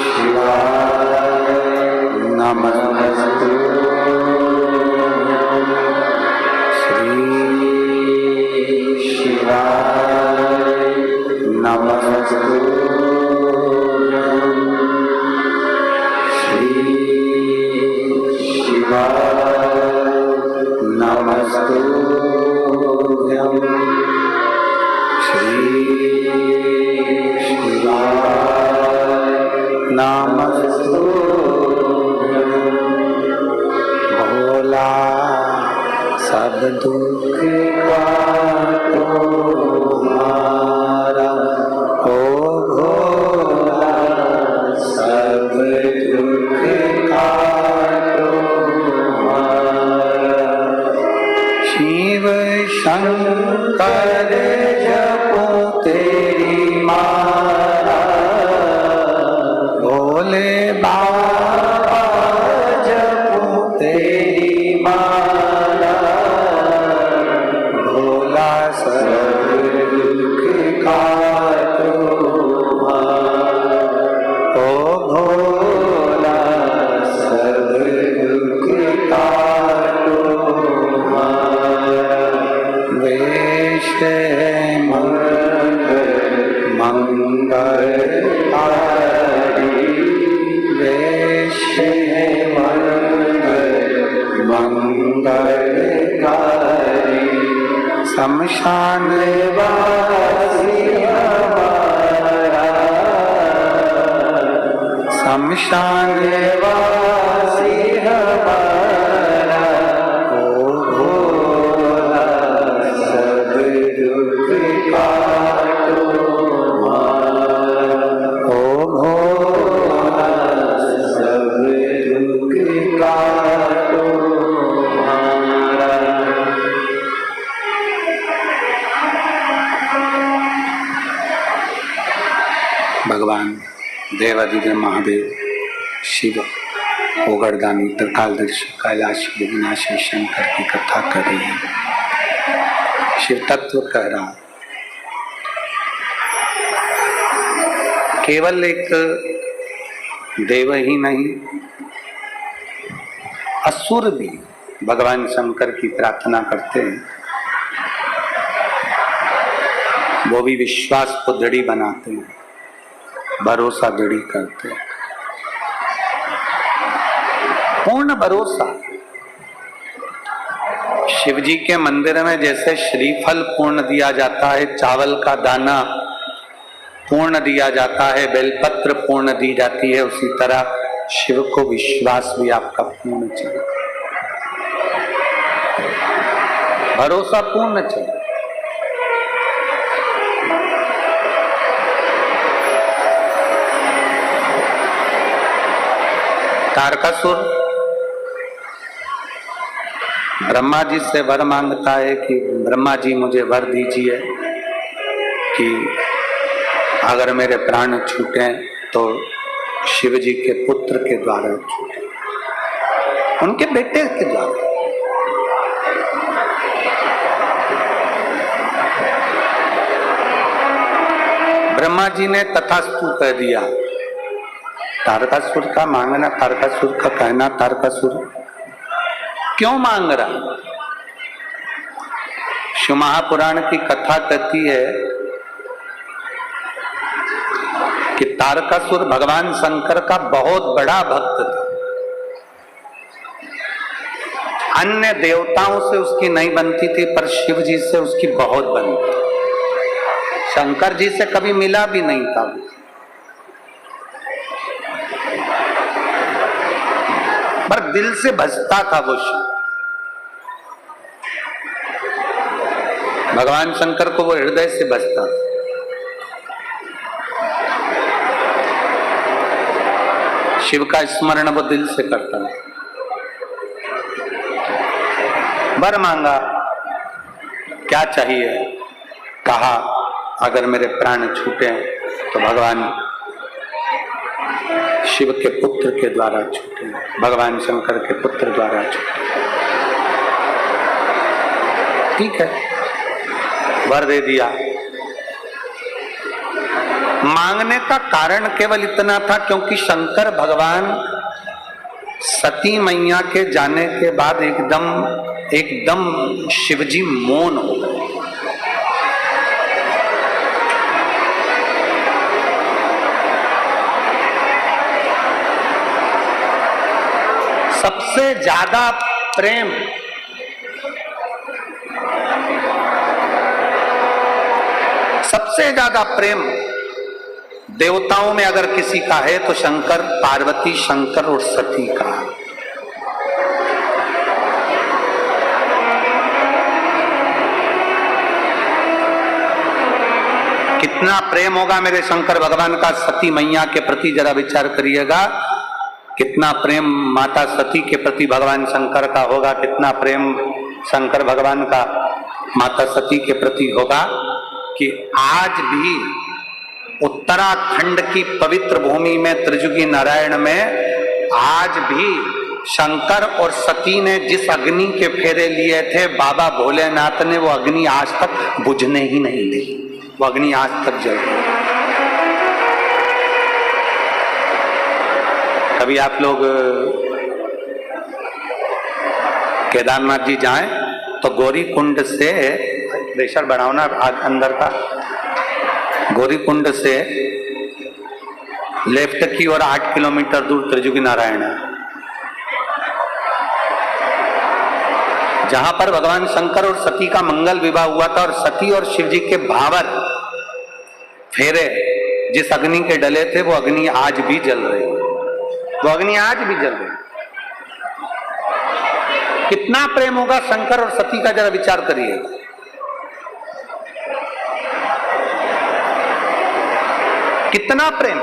शिवाय नमस्तुभ्यं। श्री शिवाय नमस्तुभ्यं। श्री शिवाय नमस्तुभ्यं। श्री शिवाय नमस्तुभ्यं। भोला सब दुख काटो हमारा, ओ भोला सब दुख काटो हमारा। शिव शंकर जपो तेरी माला, भोले बाबा जपो तेरी माला। शमशान वासी हमारा, शमशान वासी हमारा, ओ भोला सब दुख काटो हमारा, ओ भोला सब दुख काटो हमारा। भगवान देवाधिदेव महादेव शिव ओगरदानी त्रिकालदर्शी कैलाशी विनाशी शंकर की कथा कर रही है। शिव तत्व कह रहा केवल एक देव ही नहीं, असुर भी भगवान शंकर की प्रार्थना करते हैं, वो भी विश्वास को दृढ़ बनाते हैं, भरोसा दृढ़ करते हैं, पूर्ण भरोसा। शिव जी के मंदिर में जैसे श्रीफल पूर्ण दिया जाता है, चावल का दाना पूर्ण दिया जाता है, बेलपत्र पूर्ण दी जाती है, उसी तरह शिव को विश्वास भी आपका पूर्ण चाहिए, भरोसा पूर्ण चाहिए। तारकासुर ब्रह्मा जी से वर मांगता है कि ब्रह्मा जी मुझे वर दीजिए कि अगर मेरे प्राण छूटे तो शिव जी के पुत्र के द्वारा छूटे, उनके बेटे के द्वारा। ब्रह्मा जी ने तथास्तु कह दिया। तारकासुर का मांगना, तारकासुर का कहना, तारकासुर क्यों मांग रहा? शिव महापुराण की कथा कहती है कि तारकासुर भगवान शंकर का बहुत बड़ा भक्त था, अन्य देवताओं से उसकी नहीं बनती थी, पर शिव जी से उसकी बहुत बनती। शंकर जी से कभी मिला भी नहीं था, पर दिल से भजता था वो शिव। भगवान शंकर को वो हृदय से भजता था। शिव का स्मरण वो दिल से करता था। वर मांगा, क्या चाहिए? कहा अगर मेरे प्राण छूटे तो भगवान शिव के पुत्र के द्वारा छूटे, भगवान शंकर के पुत्र द्वारा छूटे। ठीक है, वर दे दिया। मांगने का कारण केवल इतना था क्योंकि शंकर भगवान सती मैया के जाने के बाद एकदम शिवजी मौन हो गए। सबसे ज्यादा प्रेम देवताओं में अगर किसी का है तो शंकर, पार्वती, शंकर और सती का। कितना प्रेम होगा मेरे शंकर भगवान का सती मैया के प्रति, जरा विचार करिएगा। कितना प्रेम माता सती के प्रति भगवान शंकर का होगा, कितना प्रेम शंकर भगवान का माता सती के प्रति होगा कि आज भी उत्तराखंड की पवित्र भूमि में त्रिजुगी नारायण में आज भी शंकर और सती ने जिस अग्नि के फेरे लिए थे, बाबा भोलेनाथ ने वो अग्नि आज तक बुझने ही नहीं दी, वो अग्नि आज तक जल रही। कभी आप लोग केदारनाथ जी जाएं तो गौरी कुंड से, प्रेशर बढ़ाओ ना अंदर का, गौरी कुंड से लेफ्ट की ओर 8 किलोमीटर दूर त्रिजुगी नारायण है। जहां पर भगवान शंकर और सती का मंगल विवाह हुआ था और सती और शिव जी के भावर फेरे जिस अग्नि के डले थे वो अग्नि आज भी जल रही है, वो अग्नि आज भी जल रही है। कितना प्रेम होगा शंकर और सती का, जरा विचार करिए। कितना प्रेम।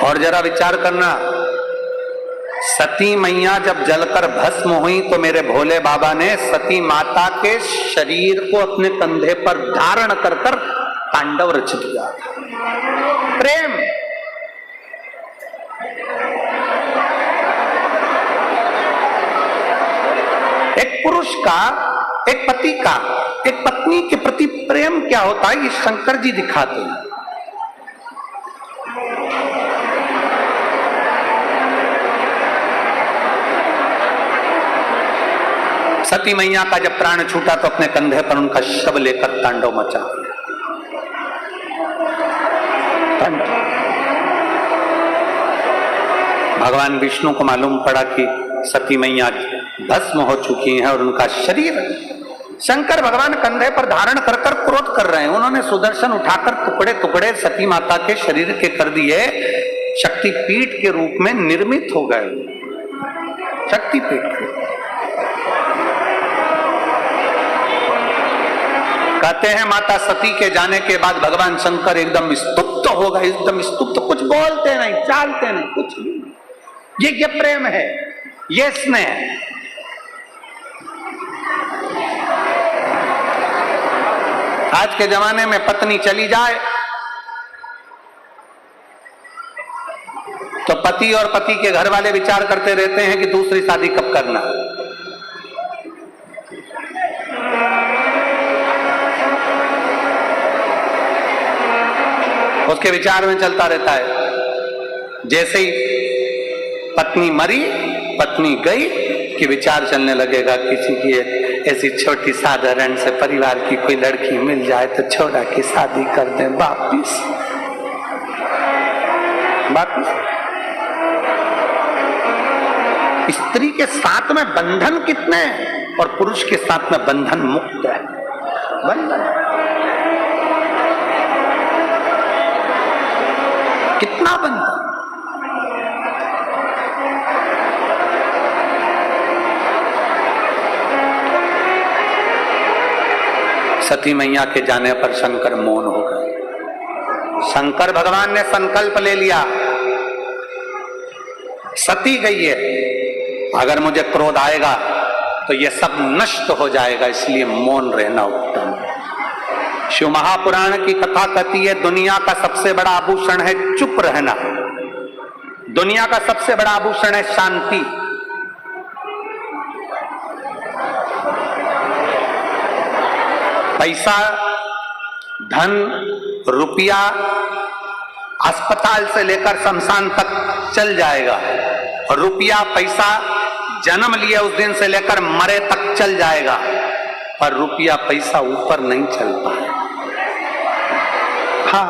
और जरा विचार करना, सती मैया जब जलकर भस्म हुई तो मेरे भोले बाबा ने सती माता के शरीर को अपने कंधे पर धारण कर कर तांडव रच दिया। प्रेम। एक पुरुष का, एक पति का एक पत्नी के प्रति प्रेम क्या होता है, ये शंकर जी दिखाते हैं। सती मैया का जब प्राण छूटा तो अपने कंधे पर उनका शव लेकर तांडव मचा दिया। भगवान विष्णु को मालूम पड़ा कि सती मैया भस्म हो चुकी हैं और उनका शरीर शंकर भगवान कंधे पर धारण कर कर क्रोध कर रहे हैं। उन्होंने सुदर्शन उठाकर टुकड़े टुकड़े सती माता के शरीर के कर दिए, शक्तिपीठ के रूप में निर्मित हो गए। शक्तिपीठ कहते हैं माता सती के जाने के बाद भगवान शंकर एकदम स्तुप्त हो गए, एकदम स्तुप्त, कुछ बोलते नहीं, चालते नहीं, कुछ नहीं। ये प्रेम है, ये स्नेह है। आज के जमाने में पत्नी चली जाए तो पति और पति के घर वाले विचार करते रहते हैं कि दूसरी शादी कब करना। उसके विचार में चलता रहता है। जैसे ही पत्नी मरी, पत्नी गई कि विचार चलने लगेगा किसी की ऐसी छोटी साधारण से परिवार की कोई लड़की मिल जाए तो छोड़ा की शादी कर दें वापिस। स्त्री के साथ में बंधन कितने हैं और पुरुष के साथ में बंधन मुक्त है। बंधन कितना बंधन। सती मैया के जाने पर शंकर मौन हो गए। शंकर भगवान ने संकल्प ले लिया, सती गई है, अगर मुझे क्रोध आएगा तो ये सब नष्ट हो जाएगा, इसलिए मौन रहना उत्तम। शिव महापुराण की कथा कहती है दुनिया का सबसे बड़ा आभूषण है चुप रहना, दुनिया का सबसे बड़ा आभूषण है शांति। पैसा, धन, रुपया अस्पताल से लेकर शमशान तक चल जाएगा और रुपया पैसा जन्म लिए उस दिन से लेकर मरे तक चल जाएगा, पर रुपया पैसा ऊपर नहीं चलता है। हाँ,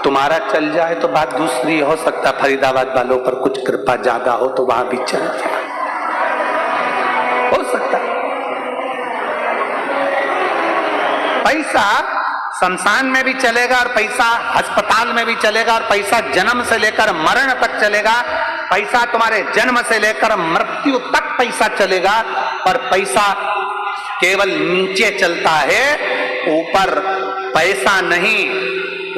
तुम्हारा चल जाए तो बात दूसरी हो सकता, फरीदाबाद वालों पर कुछ कृपा ज्यादा हो तो वहां भी चल जाए, हो सकता। पैसा शमशान में भी चलेगा और पैसा अस्पताल में भी चलेगा और पैसा जन्म से लेकर मरण तक चलेगा, पैसा तुम्हारे जन्म से लेकर मृत्यु तक पैसा चलेगा, पर पैसा केवल नीचे चलता है, ऊपर पैसा नहीं,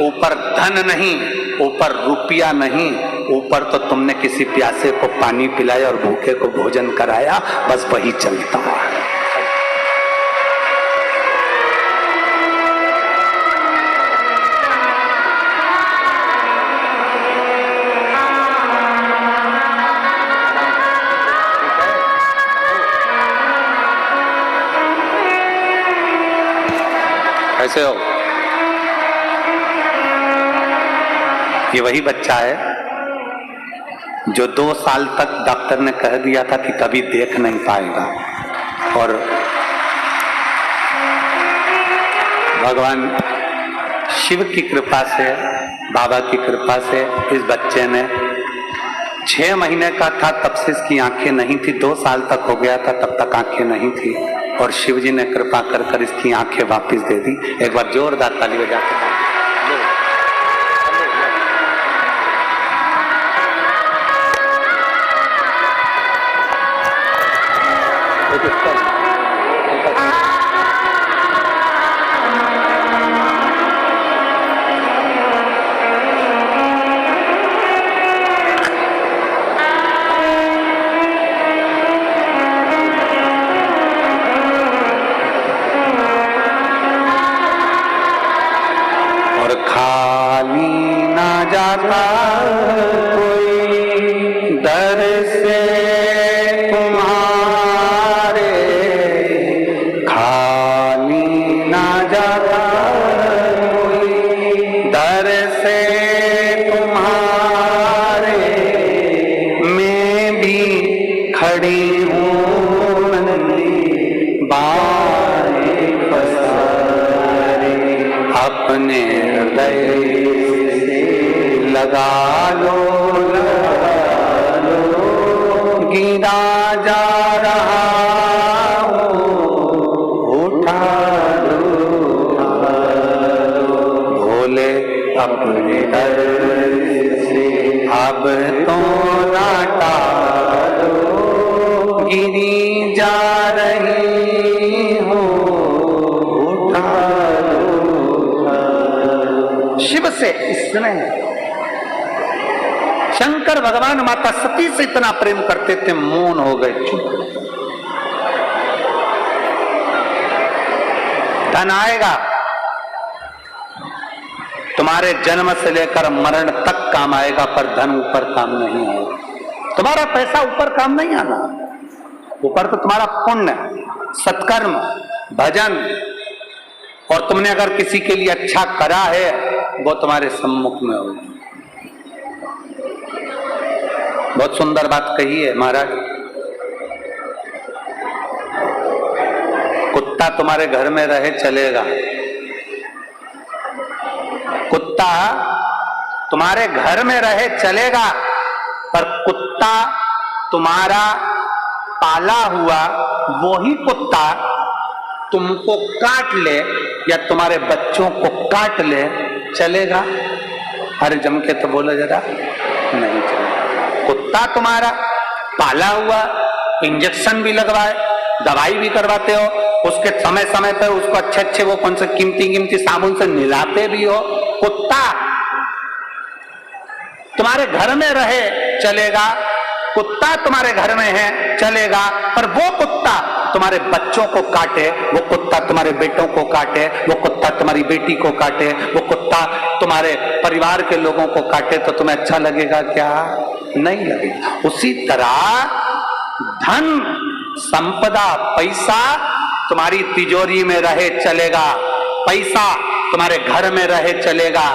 ऊपर धन नहीं, ऊपर रुपया नहीं, ऊपर तो तुमने किसी प्यासे को पानी पिलाया और भूखे को भोजन कराया, बस वही चलता है। कैसे हो? ये वही बच्चा है जो 2 साल तक डॉक्टर ने कह दिया था कि कभी देख नहीं पाएगा, और भगवान शिव की कृपा से, बाबा की कृपा से इस बच्चे ने 6 महीने का था तब से इसकी आंखें नहीं थी, 2 साल तक हो गया था तब तक आंखें नहीं थी, और शिव जी ने कृपा कर कर इसकी आंखें वापस दे दी। एक बार जोरदार ताली बजा के शंकर भगवान माता सती से इतना प्रेम करते थे, मौन हो गए, चुप। धन आएगा, तुम्हारे जन्म से लेकर मरण तक काम आएगा, पर धन ऊपर काम नहीं आएगा। तुम्हारा पैसा ऊपर काम नहीं आना, ऊपर तो तुम्हारा पुण्य, सत्कर्म, भजन, और तुमने अगर किसी के लिए अच्छा करा है वो तुम्हारे सम्मुख में होगा। बहुत सुंदर बात कही है महाराज। कुत्ता तुम्हारे घर में रहे चलेगा, कुत्ता तुम्हारे घर में रहे चलेगा, पर कुत्ता तुम्हारा पाला हुआ वही कुत्ता तुमको काट ले या तुम्हारे बच्चों को काट ले, चलेगा? अरे जम के तो बोलो जरा, नहीं चलेगा। कुत्ता तुम्हारा पाला हुआ, इंजेक्शन भी लगवाए, दवाई भी करवाते हो, उसके समय समय पे उसको अच्छे अच्छे वो कौन से कीमती साबुन से नहलाते भी हो। कुत्ता तुम्हारे घर में रहे चलेगा, कुत्ता तुम्हारे घर में है चलेगा, पर वो कुत्ता तुम्हारे बच्चों को काटे, वो कुत्ता तुम्हारे बेटों को काटे, वो कुत्ता तुम्हारी बेटी को काटे, वो कुत्ता तुम्हारे परिवार के लोगों को काटे, तो तुम्हें अच्छा लगेगा क्या? नहीं लगेगा। उसी तरह धन, संपदा, पैसा तुम्हारी तिजोरी में रहे चलेगा, पैसा तुम्हारे घर में रहे चलेगा,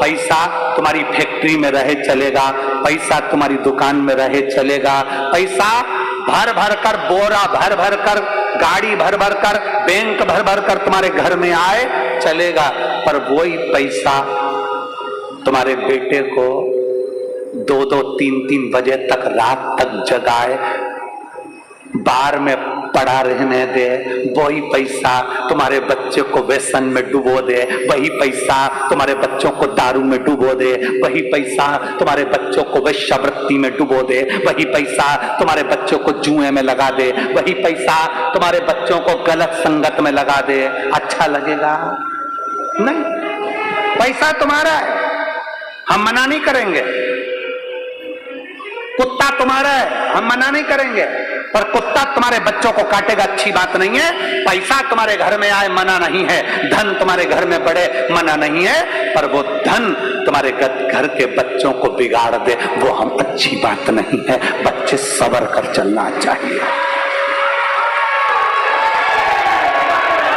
पैसा तुम्हारी फैक्ट्री में रहे चलेगा, पैसा तुम्हारी दुकान में रहे चलेगा, पैसा भर भर कर, बोरा भर भर कर, गाड़ी भर भर कर, बैंक भर भर कर तुम्हारे घर में आए चलेगा, पर वही पैसा तुम्हारे बेटे को 2-2, 3-3 बजे तक रात तक जगाए, बार में पड़ा रहने दे, वही पैसा तुम्हारे बच्चे को व्यसन में डुबो दे, वही पैसा तुम्हारे बच्चों को दारू में डुबो दे, वही पैसा तुम्हारे बच्चों को वेश्यावृत्ति में डुबो दे, वही पैसा तुम्हारे बच्चों को जुए में लगा दे, वही पैसा तुम्हारे बच्चों को गलत संगत में लगा दे, अच्छा लगेगा? नहीं। पैसा तुम्हारा है, हम मना नहीं करेंगे। कुत्ता तुम्हारा है, हम मना नहीं करेंगे, पर कुत्ता तुम्हारे बच्चों को काटेगा, अच्छी बात नहीं है। पैसा तुम्हारे घर में आए मना नहीं है, धन तुम्हारे घर में बढ़े मना नहीं है, पर वो धन तुम्हारे घर के बच्चों को बिगाड़ दे, वो हम अच्छी बात नहीं है। बच्चे सबर कर चलना चाहिए,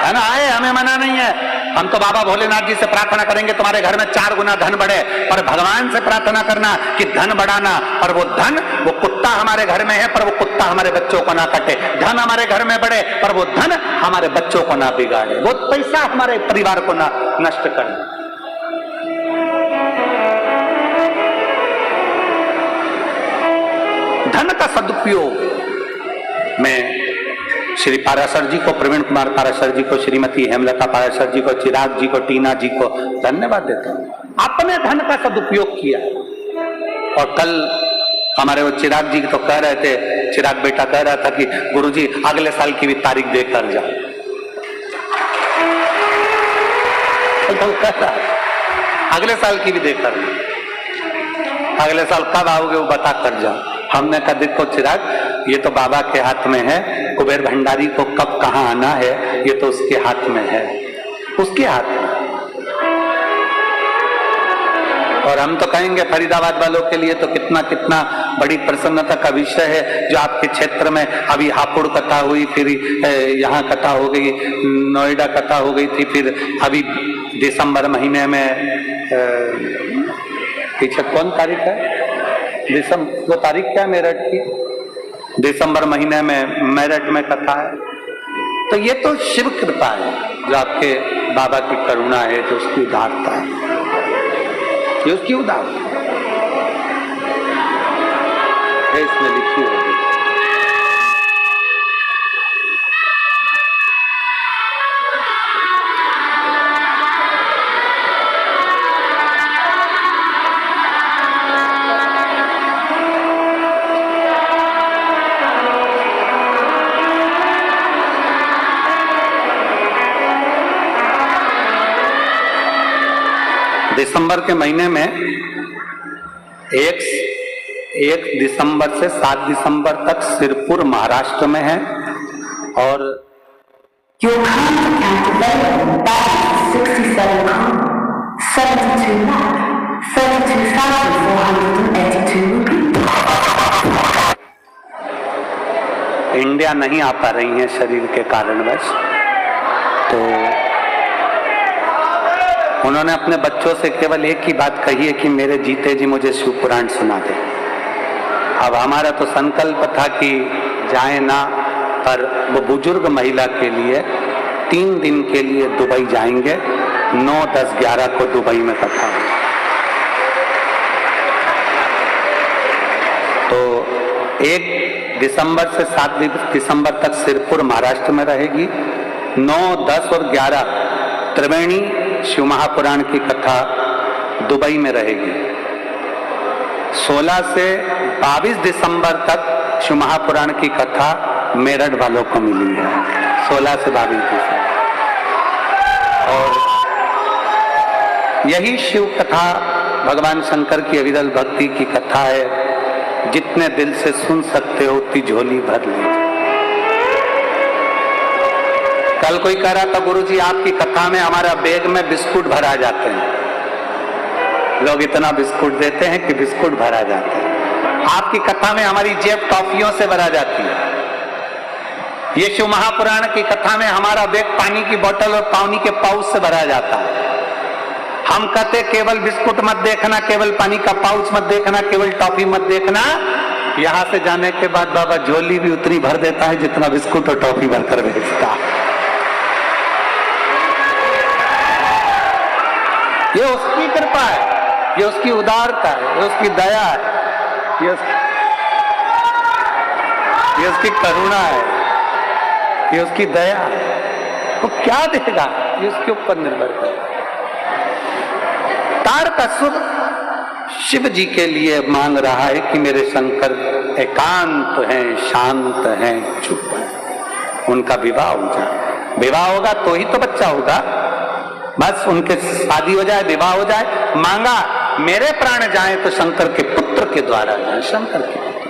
है ना? आए, हमें मना नहीं है। हम तो बाबा भोलेनाथ जी से प्रार्थना करेंगे तुम्हारे घर में 4 गुना धन बढ़े, पर भगवान से प्रार्थना करना कि धन बढ़ाना, पर वो धन, वो कुत्ता हमारे घर में है, पर वो कुत्ता हमारे बच्चों को ना काटे। धन हमारे घर में बढ़े, पर वो धन हमारे बच्चों को ना बिगाड़े, वो पैसा हमारे परिवार को ना नष्ट करे। धन का सदुपयोग मैं श्री पाराशर जी को, प्रवीण कुमार पाराशर जी को, श्रीमती हेमलता पाराशर जी को, चिराग जी को, टीना जी को धन्यवाद देता हूं। अपने धन का सदुपयोग किया। और कल हमारे वो चिराग जी तो कह रहे थे, चिराग बेटा कह रहा था कि गुरुजी अगले साल की भी तारीख देकर जाओ। तो कहता अगले साल की भी देकर, अगले साल कब आओगे वो बता कर जाओ। हमने कहा देखो चिराग, ये तो बाबा के हाथ में है, कुबेर भंडारी को कब कहाँ आना है ये तो उसके हाथ में है, उसके हाथ में। और हम तो कहेंगे फरीदाबाद वालों के लिए तो कितना कितना बड़ी प्रसन्नता का विषय है जो आपके क्षेत्र में अभी हापुड़ कथा हुई, फिर यहाँ कथा हो गई, नोएडा कथा हो गई थी, फिर अभी दिसंबर महीने में पीछे कौन तारीख है, वो तारीख क्या है मेरठ की, दिसंबर महीने में मेरठ में कथा है। तो ये तो शिव कृपा है, जो आपके बाबा की करुणा है, जो उसकी उदारता है, ये उसकी उदारता है, इसमें लिखी होगी। दिसंबर के महीने में 1 दिसंबर से 7 दिसंबर तक सिरपुर महाराष्ट्र में है। और इंडिया नहीं आ पा रही है शरीर के कारणवश, तो उन्होंने अपने बच्चों से केवल एक ही बात कही है कि मेरे जीते जी मुझे शिव पुराण सुना दे। अब हमारा तो संकल्प था कि जाए ना, पर वो बुजुर्ग महिला के लिए 3 दिन के लिए दुबई जाएंगे। 9, 10, 11 को दुबई में कथा है। तो 1 दिसंबर से 7 दिसंबर तक सिरपुर महाराष्ट्र में रहेगी। 9, 10 और 11 त्रिवेणी शिव महापुराण की कथा दुबई में रहेगी। 16 से 22 दिसंबर तक शिव महापुराण की कथा मेरठ वालों को मिली है। 16 से 22 दिसंबर। और यही शिव कथा भगवान शंकर की अविरल भक्ति की कथा है। जितने दिल से सुन सकते हो उतनी झोली भर लीजिए। कल कोई कह रहा था गुरुजी आपकी कथा में हमारा बैग में बिस्कुट भरा जाते हैं, लोग इतना बिस्कुट देते हैं कि बिस्कुट भरा जाते हैं। आपकी कथा में हमारी जेब टॉफियों से भरा जाती है। ये शिव महापुराण की कथा में हमारा बैग पानी की बोतल और पानी के पाउच से भरा जाता है। हम कहते केवल बिस्कुट मत देखना, केवल पानी का पाउच मत देखना, केवल टॉफी मत देखना। यहां से जाने के बाद बाबा झोली भी उतनी भर देता है जितना बिस्कुट और टॉफी भरकर भेजता है। ये उसकी कृपा है, ये उसकी उदारता है, ये उसकी दया है, ये उसकी करुणा है, ये उसकी दया है। वो क्या देगा ये उसके ऊपर निर्भर करता है। तार का सुर शिव जी के लिए मांग रहा है कि मेरे शंकर एकांत हैं, शांत हैं, चुप हैं, उनका विवाह हो जाए। विवाह होगा तो ही तो बच्चा होगा। बस उनके शादी हो जाए, विवाह हो जाए। मांगा मेरे प्राण जाए तो शंकर के पुत्र के द्वारा जाए। शंकर के पुत्र,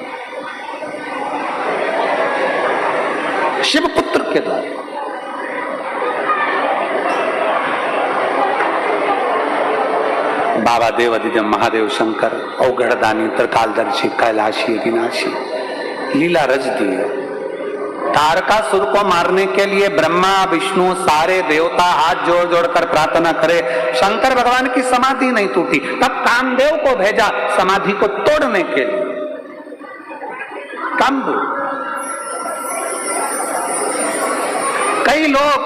शिव पुत्र के द्वारा। बाबा देवादिदेव महादेव शंकर अवगढ़दानी त्रिकालदर्शी कैलाशी अविनाशी लीला रच दी है। तारकासुर को मारने के लिए ब्रह्मा विष्णु सारे देवता हाथ जोड़ जोड़ कर प्रार्थना करे, शंकर भगवान की समाधि नहीं टूटी। तब कामदेव को भेजा समाधि को तोड़ने के लिए। कामदेव, कई लोग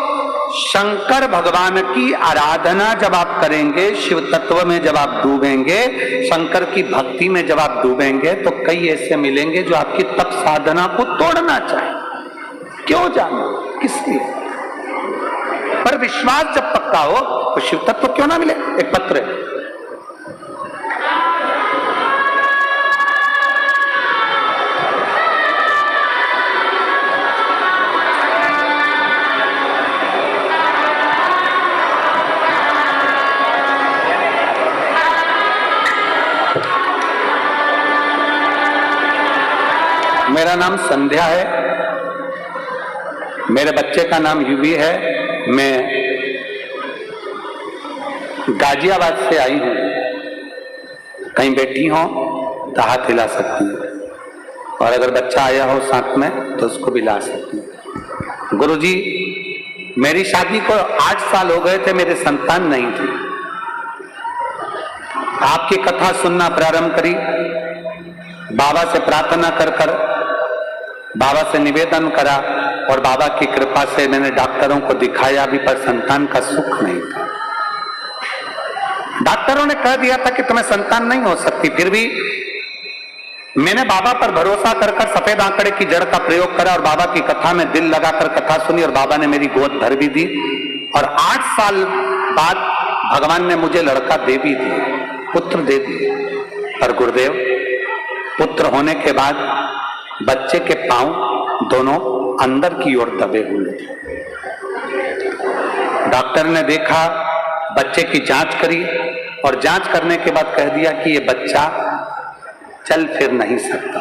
शंकर भगवान की आराधना जब आप करेंगे, शिव तत्व में जब आप डूबेंगे, शंकर की भक्ति में जब आप डूबेंगे, तो कई ऐसे मिलेंगे जो आपकी तप साधना को तोड़ना चाहे। क्यों जानो, किस लिए? पर विश्वास जब पक्का हो तो शिव तत्व क्यों ना मिले। एक पत्र है, मेरा नाम संध्या है, मेरे बच्चे का नाम युवी है, मैं गाजियाबाद से आई हूं। कहीं बैठी हो तो हाथ हिला सकती है, और अगर बच्चा आया हो साथ में तो उसको भी ला सकती है। गुरुजी, मेरी शादी को 8 साल हो गए थे, मेरे संतान नहीं थे। आपकी कथा सुनना प्रारंभ करी, बाबा से प्रार्थना कर कर बाबा से निवेदन करा, और बाबा की कृपा से मैंने डॉक्टरों को दिखाया भी, पर संतान का सुख नहीं था। डॉक्टरों ने कह दिया था कि तुम्हें संतान नहीं हो सकती, फिर भी मैंने बाबा पर भरोसा कर कर सफेद आंकड़े की जड़ का प्रयोग करा, और बाबा की कथा में दिल लगाकर कथा सुनी, और बाबा ने मेरी गोद भर भी दी, और 8 साल बाद भगवान ने मुझे लड़का दे भी दिया, पुत्र दे दिए। पर गुरुदेव, पुत्र होने के बाद बच्चे के पांव दोनों अंदर की ओर दबे हुए थे। डॉक्टर ने देखा, बच्चे की जांच करी, और जांच करने के बाद कह दिया कि ये बच्चा चल फिर नहीं सकता।